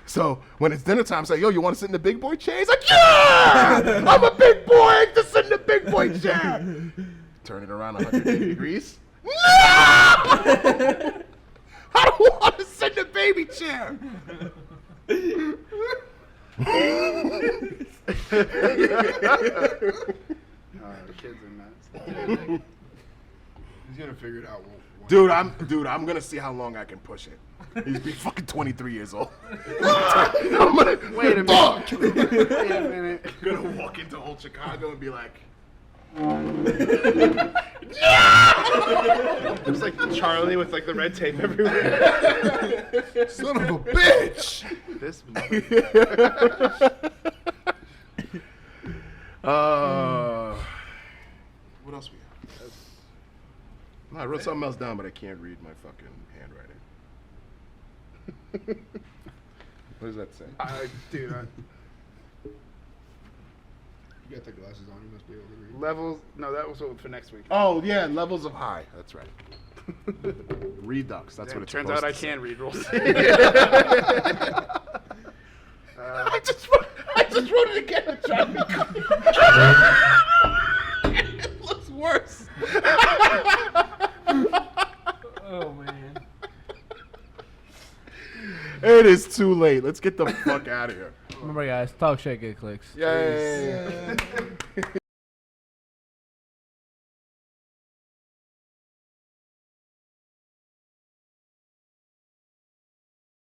B: So when it's dinner time, I say, yo, you want to sit in the big boy chair? He's like, yeah! I'm a big boy! I get to sit in the big boy chair! Turn it around 180 degrees. No! I don't want to sit in the baby chair!
C: Kids are nuts.
A: He's gonna figure it out.
B: Dude, I'm gonna see how long I can push it. He's be fucking 23 years old. I'm gonna,
C: Wait a minute. Wait a minute.
B: gonna walk into Old Chicago and be like,
C: It's like Charlie with like the red tape everywhere.
A: Son of a bitch!
C: This
B: what else we have? No, I wrote something else down, but I can't read my fucking handwriting. What does that say?
C: dude,
A: You got the glasses on, you must be able to read.
C: levels. No, that was for next week.
B: Oh yeah, levels of high. That's right. Redux. That's
C: Damn,
B: what it's
C: turns
B: supposed
C: out I
B: to say.
C: can read. We'll see.
B: I just wrote it again to try to be It looks worse.
D: Oh man.
B: It is too late. Let's get the fuck out of here.
D: Remember, guys, talk shit, get clicks.
B: Yay.